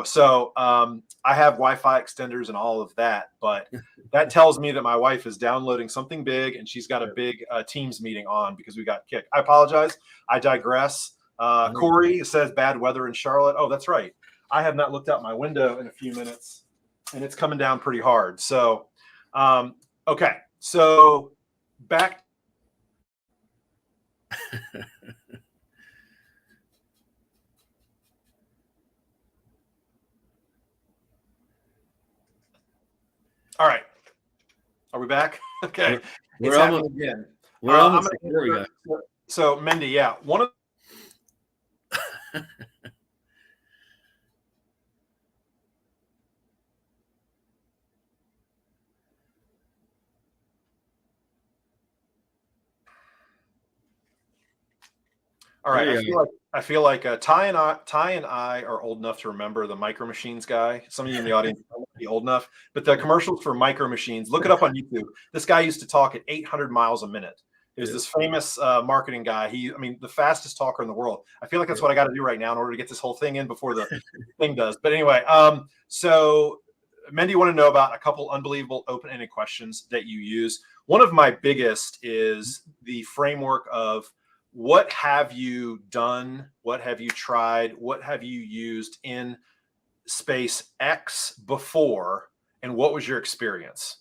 so I have Wi-Fi extenders and all of that, but that tells me that my wife is downloading something big, and she's got a big Teams meeting on because we got kicked. I apologize. I digress. Corey says bad weather in Charlotte. Oh, that's right. I have not looked out my window in a few minutes, and it's coming down pretty hard. So, okay. So back. All right. Are we back? Okay. We're almost again. We're almost there. We go. So Mendy, yeah. One of All right. I feel like Ty and I are old enough to remember the Micro Machines guy. Some of you in the audience might be old enough, but the commercials for Micro Machines, look it up on YouTube. This guy used to talk at 800 miles a minute. He was this famous marketing guy. The fastest talker in the world. I feel like that's what I got to do right now in order to get this whole thing in before the thing does. But anyway, so Mendy, you want to know about a couple unbelievable open-ended questions that you use. One of my biggest is the framework of, what have you done? What have you tried? What have you used in space X before? And what was your experience?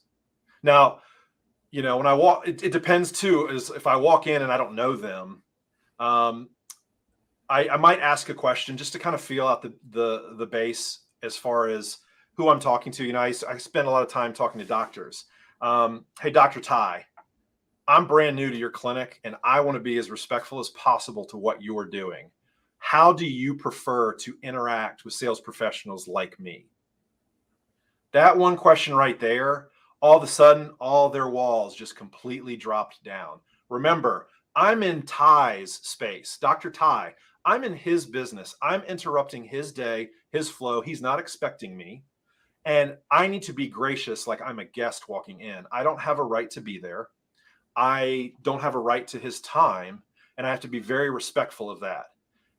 Now, when I walk, it depends too, is if I walk in and I don't know them, I might ask a question just to kind of feel out the base as far as who I'm talking to. I spend a lot of time talking to doctors. Hey, Dr. Ty, I'm brand new to your clinic, and I want to be as respectful as possible to what you're doing. How do you prefer to interact with sales professionals like me? That one question right there, all of a sudden, all their walls just completely dropped down. Remember, I'm in Ty's space. Dr. Ty, I'm in his business. I'm interrupting his day, his flow. He's not expecting me. And I need to be gracious like I'm a guest walking in. I don't have a right to be there. I don't have a right to his time, and I have to be very respectful of that.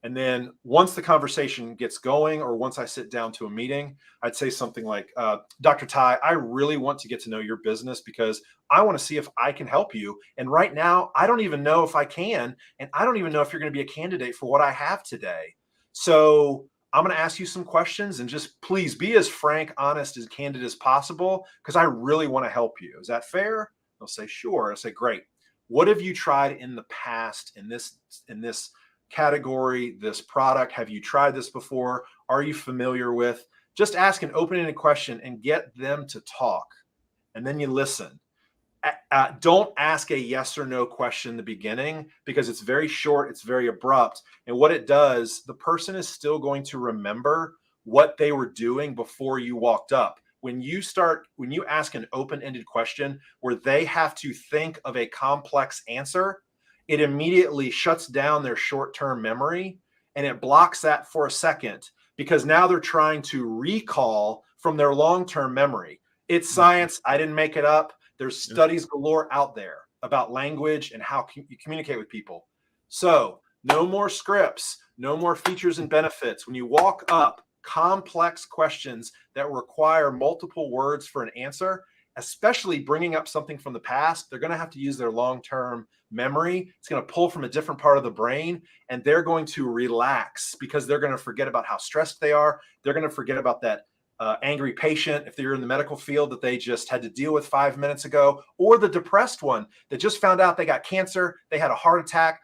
And then once the conversation gets going, or once I sit down to a meeting, I'd say something like, Dr. Ty, I really want to get to know your business because I want to see if I can help you. And right now, I don't even know if I can, and I don't even know if you're going to be a candidate for what I have today. So I'm going to ask you some questions, and just please be as frank, honest, as candid as possible, because I really want to help you. Is that fair? They'll say, sure. I say, great. What have you tried in the past in this category, this product? Have you tried this before? Are you familiar with? Just ask an open-ended question and get them to talk. And then you listen. Don't ask a yes or no question in the beginning, because it's very short, it's very abrupt. And what it does, the person is still going to remember what they were doing before you walked up. When you ask an open-ended question where they have to think of a complex answer, it immediately shuts down their short-term memory, and it blocks that for a second, because now they're trying to recall from their long-term memory. It's science. I didn't make it up. There's studies galore out there about language and how you communicate with people. So no more scripts, no more features and benefits. When you walk up, complex questions that require multiple words for an answer, especially bringing up something from the past, they're going to have to use their long-term memory. It's going to pull from a different part of the brain, and they're going to relax because they're going to forget about how stressed they are. They're going to forget about that angry patient, if they're in the medical field, that they just had to deal with 5 minutes ago, or the depressed one that just found out they got cancer, they had a heart attack.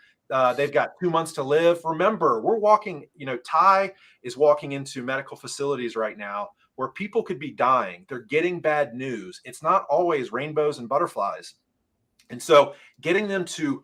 they've got 2 months to live. Remember, we're walking, Ty is walking into medical facilities right now where people could be dying. They're getting bad news. It's not always rainbows and butterflies. And so getting them to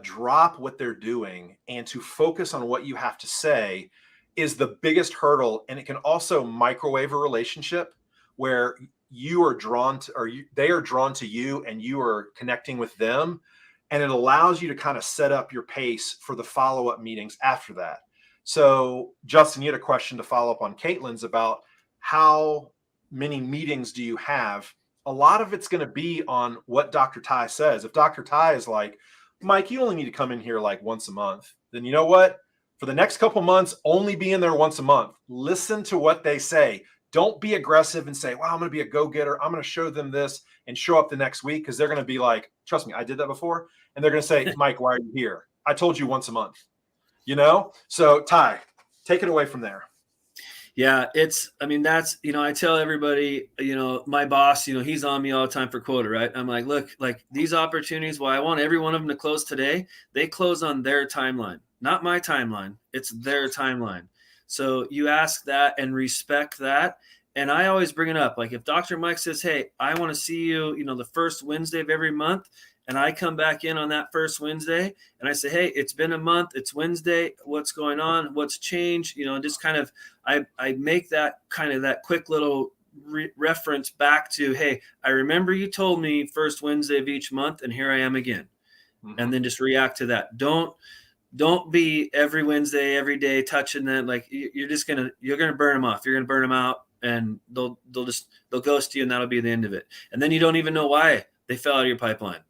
drop what they're doing and to focus on what you have to say is the biggest hurdle. And it can also microwave a relationship where you are drawn to, they are drawn to you and you are connecting with them. And it allows you to kind of set up your pace for the follow-up meetings after that. So Justin, you had a question to follow up on Caitlin's about how many meetings do you have? A lot of it's going to be on what Dr. Ty says. If Dr. Ty is like, Mike, you only need to come in here like once a month, then you know what? For the next couple months, only be in there once a month. Listen to what they say. Don't be aggressive and say, wow, I'm going to be a go-getter. I'm going to show them this and show up the next week, because they're going to be like, trust me, I did that before. And they're going to say, Mike, why are you here? I told you once a month, So Ty, take it away from there. Yeah, that's, I tell everybody, my boss, he's on me all the time for quota, right? I'm like, look, like these opportunities, I want every one of them to close today. They close on their timeline, not my timeline. It's their timeline. So you ask that and respect that. And I always bring it up. Like if Dr. Mike says, hey, I want to see you, the first Wednesday of every month, and I come back in on that first Wednesday and I say, hey, it's been a month. It's Wednesday. What's going on? What's changed? Just kind of, I make that kind of that quick little reference back to, hey, I remember you told me first Wednesday of each month, and here I am again. Mm-hmm. And then just react to that. Don't be every Wednesday, every day touching that. Like you're going to burn them off. You're going to burn them out, and they'll ghost you, and that'll be the end of it. And then you don't even know why they fell out of your pipeline.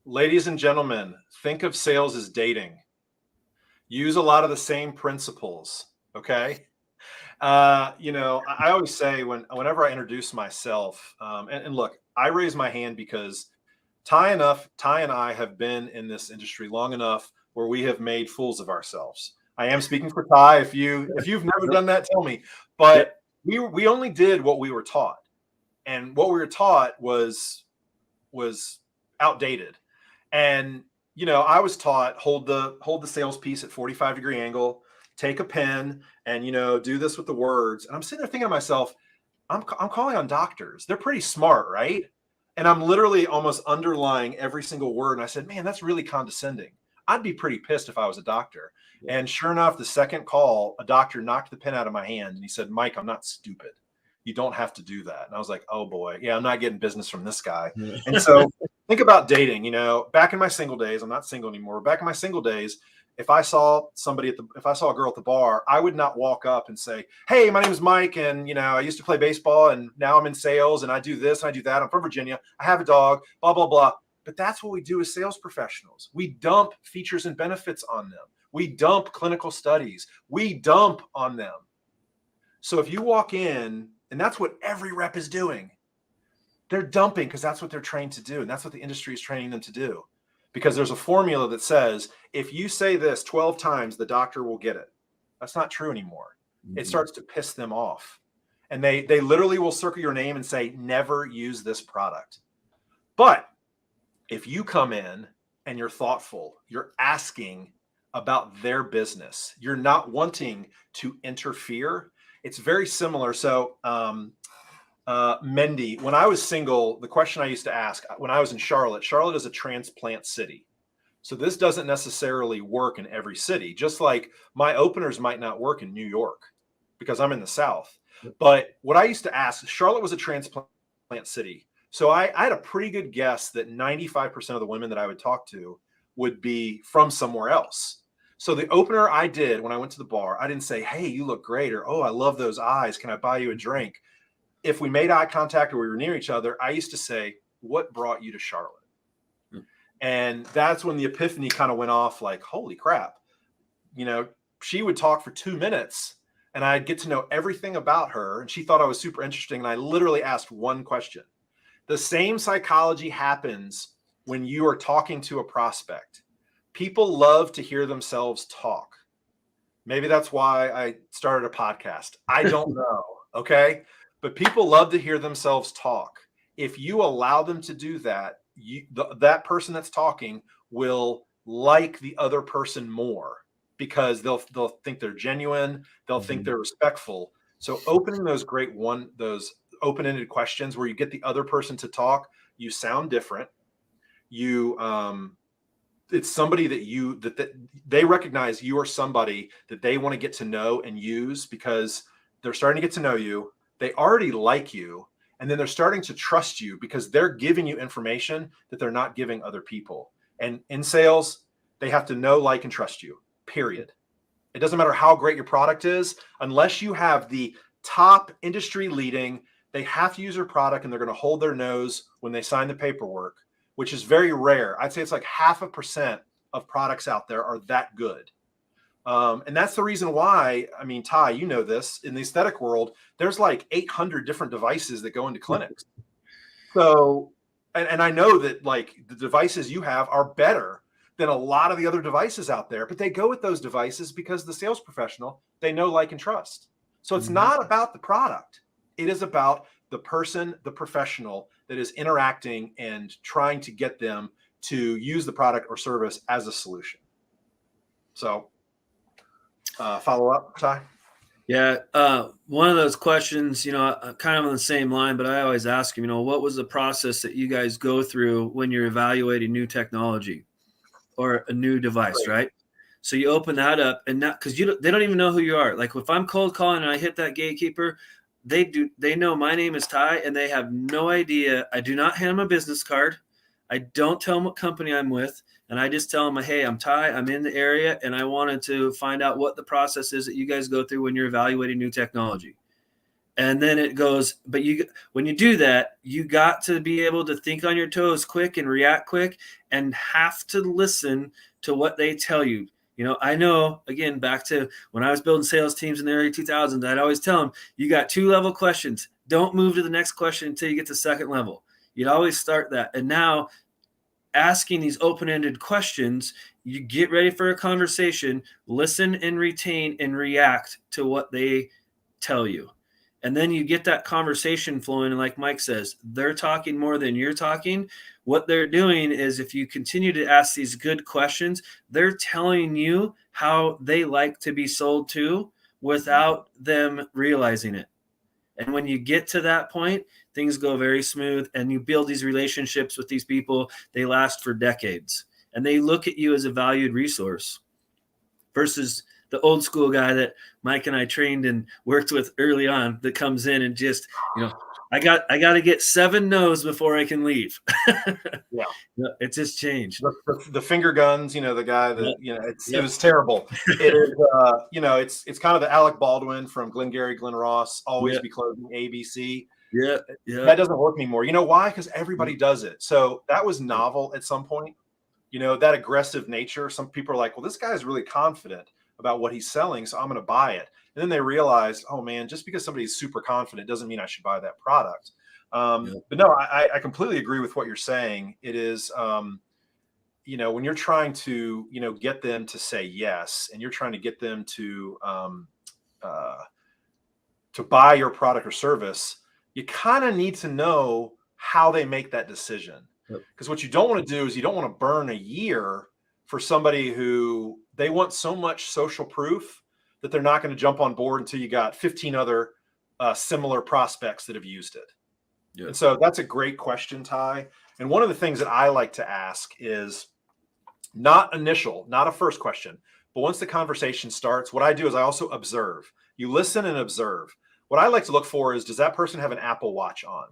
Ladies and gentlemen, think of sales as dating. Use a lot of the same principles. Okay. I always say whenever I introduce myself, and look, I raise my hand because Ty and I have been in this industry long enough where we have made fools of ourselves. I am speaking for Ty. If you've never done that, tell me. But we only did what we were taught, and what we were taught was outdated. And I was taught hold the sales piece at 45-degree angle, take a pen, and do this with the words. And I'm sitting there thinking to myself, I'm calling on doctors. They're pretty smart, right? And I'm literally almost underlying every single word. And I said, man, that's really condescending. I'd be pretty pissed if I was a doctor. Yeah. And sure enough, the second call, a doctor knocked the pen out of my hand and he said, Mike, I'm not stupid. You don't have to do that. And I was like, oh boy, yeah, I'm not getting business from this guy. Yeah. And so think about dating, back in my single days, I'm not single anymore. Back in my single days, if I saw a girl at the bar, I would not walk up and say, hey, my name is Mike. And, I used to play baseball and now I'm in sales and I do this and I do that. I'm from Virginia. I have a dog, blah, blah, blah. But that's what we do as sales professionals. We dump features and benefits on them. We dump clinical studies. We dump on them. So if you walk in, and that's what every rep is doing, they're dumping because that's what they're trained to do. And that's what the industry is training them to do. Because there's a formula that says, if you say this 12 times, the doctor will get it. That's not true anymore. Mm-hmm. It starts to piss them off. And they literally will circle your name and say, never use this product. But if you come in and you're thoughtful, you're asking about their business, you're not wanting to interfere. It's very similar. So, Mendy, when I was single, the question I used to ask when I was in Charlotte is a transplant city. So this doesn't necessarily work in every city, just like my openers might not work in New York because I'm in the South. But what I used to ask, Charlotte was a transplant city. So I had a pretty good guess that 95% of the women that I would talk to would be from somewhere else. So the opener I did when I went to the bar, I didn't say, hey, you look great, or, oh, I love those eyes. Can I buy you a drink? If we made eye contact or we were near each other, I used to say, what brought you to Charlotte? And that's when the epiphany kind of went off, like, holy crap. She would talk for 2 minutes and I'd get to know everything about her. And she thought I was super interesting. And I literally asked one question. The same psychology happens when you are talking to a prospect. People love to hear themselves talk. Maybe that's why I started a podcast. I don't know. Okay. But people love to hear themselves talk. If you allow them to do that, that person that's talking will like the other person more because they'll think they're genuine, they'll think they're respectful. So opening those those open-ended questions where you get the other person to talk, you sound different. You it's somebody that they recognize you are somebody that they want to get to know and use because they're starting to get to know you. They already like you, and then they're starting to trust you because they're giving you information that they're not giving other people. And in sales, they have to know, like, and trust you, period. It doesn't matter how great your product is, unless you have the top industry leading, they have to use your product and they're going to hold their nose when they sign the paperwork, which is very rare. I'd say it's like 0.5% of products out there are that good. And that's the reason why, I mean, Ty, you know this, in the aesthetic world, there's like 800 different devices that go into clinics. So, and I know that like the devices you have are better than a lot of the other devices out there, but they go with those devices because the sales professional, they know, like, and trust. So it's not about the product. It is about the person, the professional that is interacting and trying to get them to use the product or service as a solution. So follow up, Ty? Yeah. One of those questions, kind of on the same line, but I always ask them, what was the process that you guys go through when you're evaluating new technology or a new device, right? So you open that up, and now, because they don't even know who you are. Like if I'm cold calling and I hit that gatekeeper, they know my name is Ty, and they have no idea. I do not hand them a business card. I don't tell them what company I'm with. And I just tell them, hey, I'm Ty, I'm in the area, and I wanted to find out what the process is that you guys go through when you're evaluating new technology. And then it goes, but when you do that, you got to be able to think on your toes quick and react quick and have to listen to what they tell you. I know, again, back to when I was building sales teams in the early 2000s, I'd always tell them, you got 2-level questions. Don't move to the next question until you get to second level. You'd always start that. And now, asking these open-ended questions, you get ready for a conversation, listen and retain and react to what they tell you. And then you get that conversation flowing. And like Mike says, they're talking more than you're talking. What they're doing is, if you continue to ask these good questions, they're telling you how they like to be sold to without them realizing it. And when you get to that point, things go very smooth, and you build these relationships with these people. They last for decades, and they look at you as a valued resource versus the old school guy that Mike and I trained and worked with early on that comes in and just, I got to get 7 no's before I can leave. Yeah. It just changed. The finger guns, the guy that, it was terrible. It is, it's kind of the Alec Baldwin from Glengarry Glen Ross, always be closing ABC. Yeah. That doesn't work anymore. You know why? Because everybody does it. So that was novel at some point, that aggressive nature. Some people are like, well, this guy's really confident about what he's selling, so I'm going to buy it. And then they realize, oh man, just because somebody's super confident doesn't mean I should buy that product. But no, I completely agree with what you're saying. It is, when you're trying to, get them to say yes, and you're trying to get them to buy your product or service, you kind of need to know how they make that decision. Because what you don't want to do is you don't want to burn a year for somebody who they want so much social proof that they're not going to jump on board until you got 15 other similar prospects that have used it. Yeah. And so that's a great question, Ty. And one of the things that I like to ask is not a first question, but once the conversation starts, what I do is I also observe. You listen and observe. What I like to look for is, does that person have an Apple Watch on?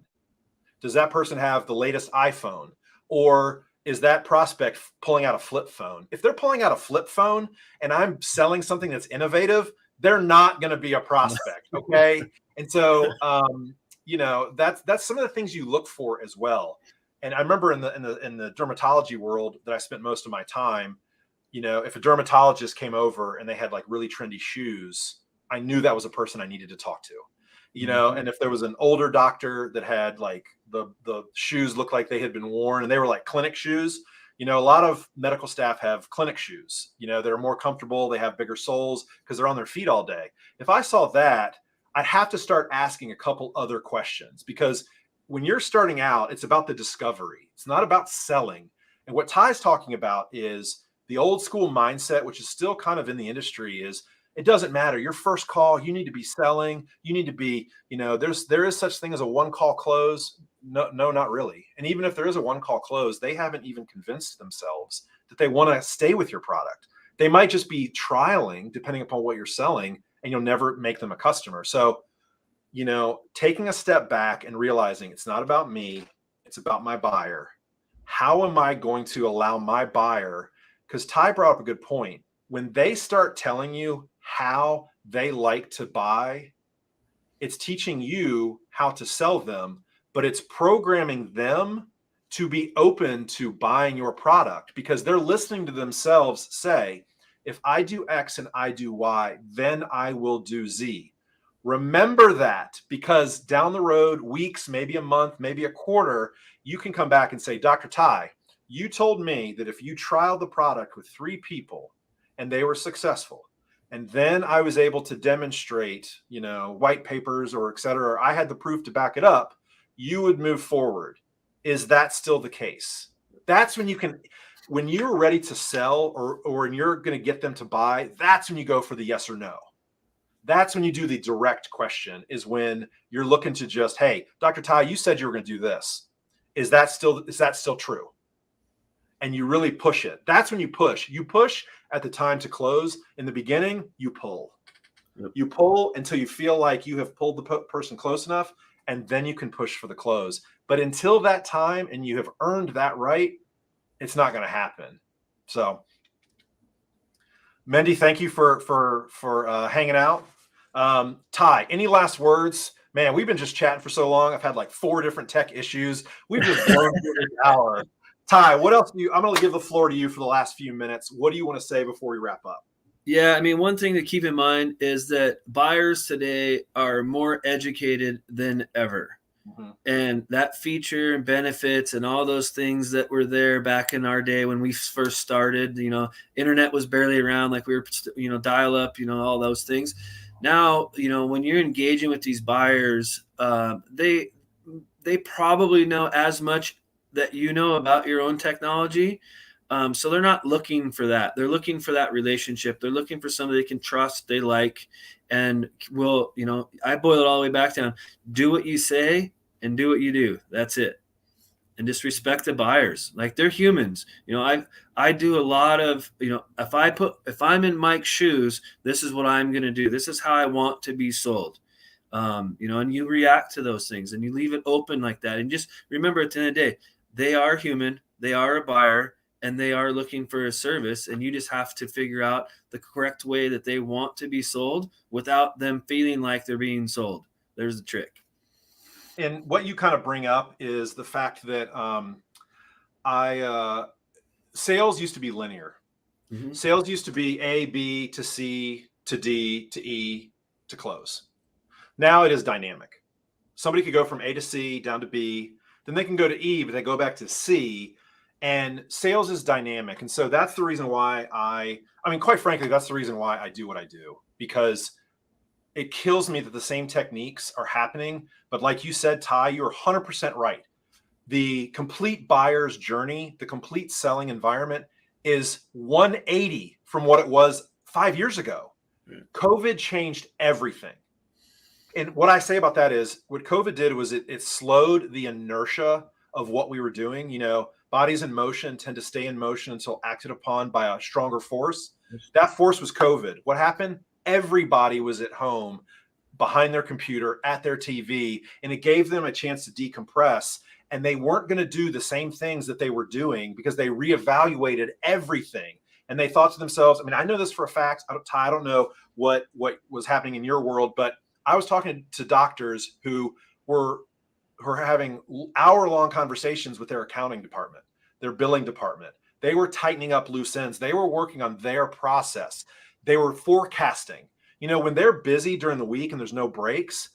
Does that person have the latest iPhone? Or is that prospect pulling out a flip phone? If they're pulling out a flip phone and I'm selling something that's innovative, they're not going to be a prospect. Okay. And so, that's some of the things you look for as well. And I remember in the dermatology world that I spent most of my time, if a dermatologist came over and they had like really trendy shoes, I knew that was a person I needed to talk to, and if there was an older doctor that had like the shoes looked like they had been worn and they were like clinic shoes, a lot of medical staff have clinic shoes, that are more comfortable. They have bigger soles because they're on their feet all day. If I saw that, I'd have to start asking a couple other questions, because when you're starting out, it's about the discovery. It's not about selling. And what Ty's talking about is The old school mindset, which is still kind of in the industry, is it doesn't matter. Your first call, you need to be selling. You need to be, there is such thing as a one call close. No, not really. And even if there is a one call close, they haven't even convinced themselves that they want to stay with your product. They might just be trialing depending upon what you're selling, and you'll never make them a customer. So, taking a step back and realizing it's not about me, it's about my buyer. How am I going to allow my buyer? Because Ty brought up a good point. When they start telling you how they like to buy, it's teaching you how to sell them, but it's programming them to be open to buying your product because they're listening to themselves say, if I do X and I do Y, then I will do Z. Remember that, because down the road, weeks, maybe a month, maybe a quarter, you can come back and say, Dr. Ty, you told me that if you trialed the product with 3 people and they were successful, and then I was able to demonstrate, white papers or et cetera, I had the proof to back it up, you would move forward. Is that still the case? That's when when you're ready to sell or when you're going to get them to buy, that's when you go for the yes or no. That's when you do the direct question, is when you're looking to just, hey, Dr. Ty, you said you were going to do this. Is that still true? And you really push it. That's when you push. You push at the time to close. In the beginning, you pull. Yep. You pull until you feel like you have pulled the person close enough, and then you can push for the close. But until that time, and you have earned that right, it's not going to happen. So, Mendy, thank you for hanging out. Ty, any last words? Man, we've been just chatting for so long. I've had like 4 different tech issues. We've just blown through this hour. Ty, what else I'm going to give the floor to you for the last few minutes. What do you want to say before we wrap up? Yeah, I mean, one thing to keep in mind is that buyers today are more educated than ever. Mm-hmm. And that feature and benefits and all those things that were there back in our day when we first started, internet was barely around, like we were, dial up, all those things. Now, when you're engaging with these buyers, they probably know as much that about your own technology. So they're not looking for that. They're looking for that relationship. They're looking for somebody they can trust, they like, and will, I boil it all the way back down. Do what you say and do what you do. That's it. And just respect the buyers. Like, they're humans. I do a lot of, if I'm in Mike's shoes, this is what I'm going to do. This is how I want to be sold. And you react to those things and you leave it open like that. And just remember, at the end of the day, they are human. They are a buyer. And they are looking for a service, and you just have to figure out the correct way that they want to be sold without them feeling like they're being sold. There's the trick. And what you kind of bring up is the fact that sales used to be linear. Mm-hmm. Sales used to be A, B to C to D to E to close. Now it is dynamic. Somebody could go from A to C down to B, then they can go to E, but they go back to C. And sales is dynamic. And so that's the reason why I mean, quite frankly, that's the reason why I do what I do, because it kills me that the same techniques are happening. But like you said, Ty, you're 100% right. The complete buyer's journey, the complete selling environment is 180 from what it was 5 years ago. Yeah. COVID changed everything. And what I say about that is what COVID did was it slowed the inertia of what we were doing. Bodies in motion tend to stay in motion until acted upon by a stronger force. That force was COVID. What happened? Everybody was at home, behind their computer, at their TV, and it gave them a chance to decompress. And they weren't going to do the same things that they were doing because they reevaluated everything. And they thought to themselves, I mean, I know this for a fact. I don't know what was happening in your world, but I was talking to doctors who were having hour-long conversations with their accounting department, their billing department. They were tightening up loose ends. They were working on their process. They were forecasting. When they're busy during the week and there's no breaks,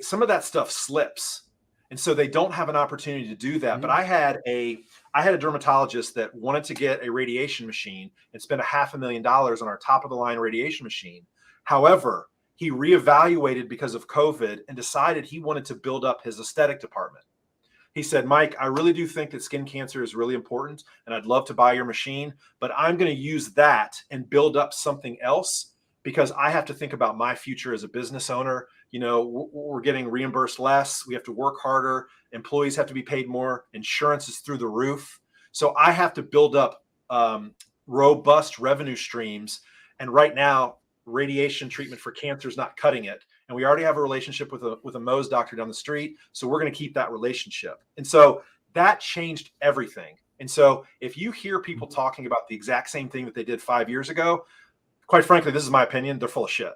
some of that stuff slips. And so they don't have an opportunity to do that. Mm-hmm. But I had a dermatologist that wanted to get a radiation machine and spend $500,000 on our top-of-the-line radiation machine. However, he reevaluated because of COVID and decided he wanted to build up his aesthetic department. He said, Mike, I really do think that skin cancer is really important, and I'd love to buy your machine, but I'm going to use that and build up something else because I have to think about my future as a business owner. You know, we're getting reimbursed less. We have to work harder. Employees have to be paid more. Insurance is through the roof. So I have to build up robust revenue streams. And right now, radiation treatment for cancer is not cutting it. And we already have a relationship with a Mohs doctor down the street. So we're going to keep that relationship. And so that changed everything. And so if you hear people talking about the exact same thing that they did 5 years ago, quite frankly, this is my opinion, they're full of shit.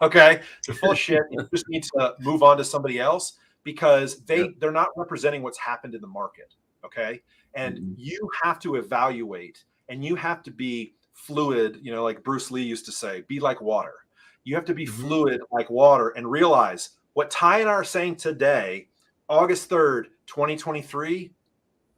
Okay. They're full of shit. You just need to move on to somebody else because they're not representing what's happened in the market. Okay. And you have to evaluate and you have to be fluid, you know, like Bruce Lee used to say, be like water. You have to be fluid like water and realize what Ty and I are saying today, August 3rd, 2023,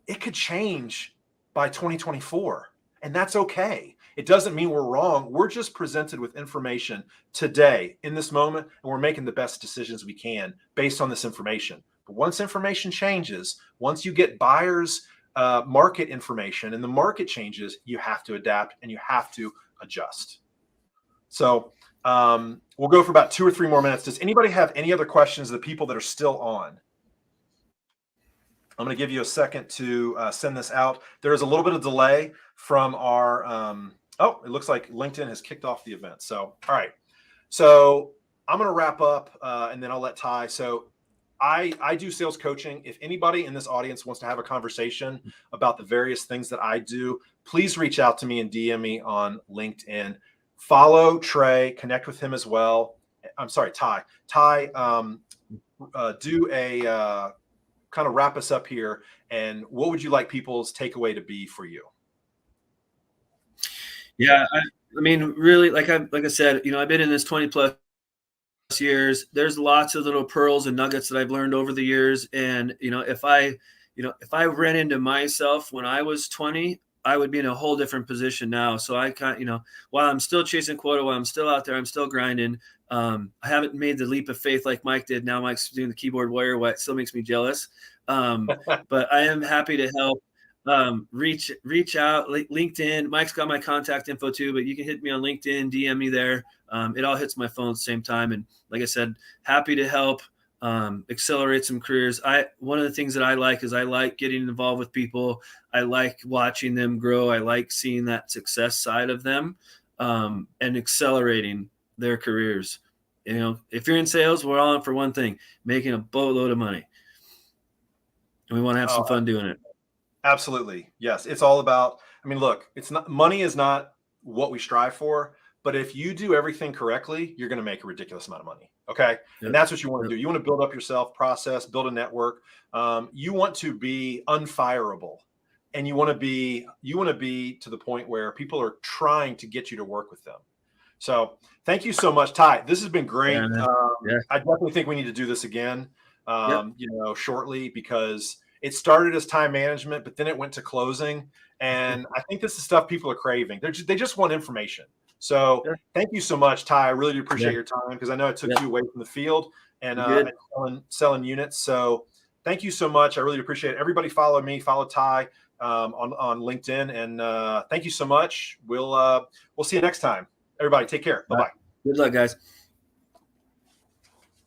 it could change by 2024. And that's okay. It doesn't mean we're wrong. We're just presented with information today in this moment, and we're making the best decisions we can based on this information. But once information changes, once you get buyers' market information and the market changes, you have to adapt and you have to adjust. So we'll go for about 2 or 3 more minutes. Does anybody have any other questions? The people that are still on. I'm going to give you a second to send this out. There is a little bit of delay from our, it looks like LinkedIn has kicked off the event. So, all right. So I'm going to wrap up and then I'll let Ty. So I do sales coaching. If anybody in this audience wants to have a conversation about the various things that I do, please reach out to me and DM me on LinkedIn. Follow Trey, connect with him as well. I'm sorry, Ty. Ty, do a kind of wrap us up here. And what would you like people's takeaway to be for you? Yeah, I mean, really, like I said, you know, I've been in this 20 plus years. There's lots of little pearls and nuggets that I've learned over the years. And, you know, if I ran into myself when I was 20, I would be in a whole different position now. So I kind of, you know, while I'm still chasing quota, while I'm still out there, I'm still grinding. I haven't made the leap of faith like Mike did. Now Mike's doing the keyboard warrior, what still makes me jealous. But I am happy to help. Reach out, LinkedIn. Mike's got my contact info too, but you can hit me on LinkedIn, DM me there. It all hits my phone at the same time. And like I said, happy to help accelerate some careers. One of the things that I like is I like getting involved with people. I like watching them grow. I like seeing that success side of them and accelerating their careers. You know, if you're in sales, we're all in for one thing, making a boatload of money. And we want to have some fun doing it. Absolutely. Yes. It's all about, I mean, look, money is not what we strive for, but if you do everything correctly, you're going to make a ridiculous amount of money. Okay. Yep. And that's what you want to do. You want to build up yourself, process, build a network. You want to be unfireable and you want to be to the point where people are trying to get you to work with them. So thank you so much, Ty. This has been great. I definitely think we need to do this again, shortly because it started as time management, but then it went to closing. And I think this is stuff people are craving. They just want information. So thank you so much, Ty. I really do appreciate your time because I know it took you away from the field and selling units. So thank you so much. I really appreciate it. Everybody follow me, follow Ty on LinkedIn. And thank you so much. We'll see you next time. Everybody take care. Bye-bye. Good luck, guys.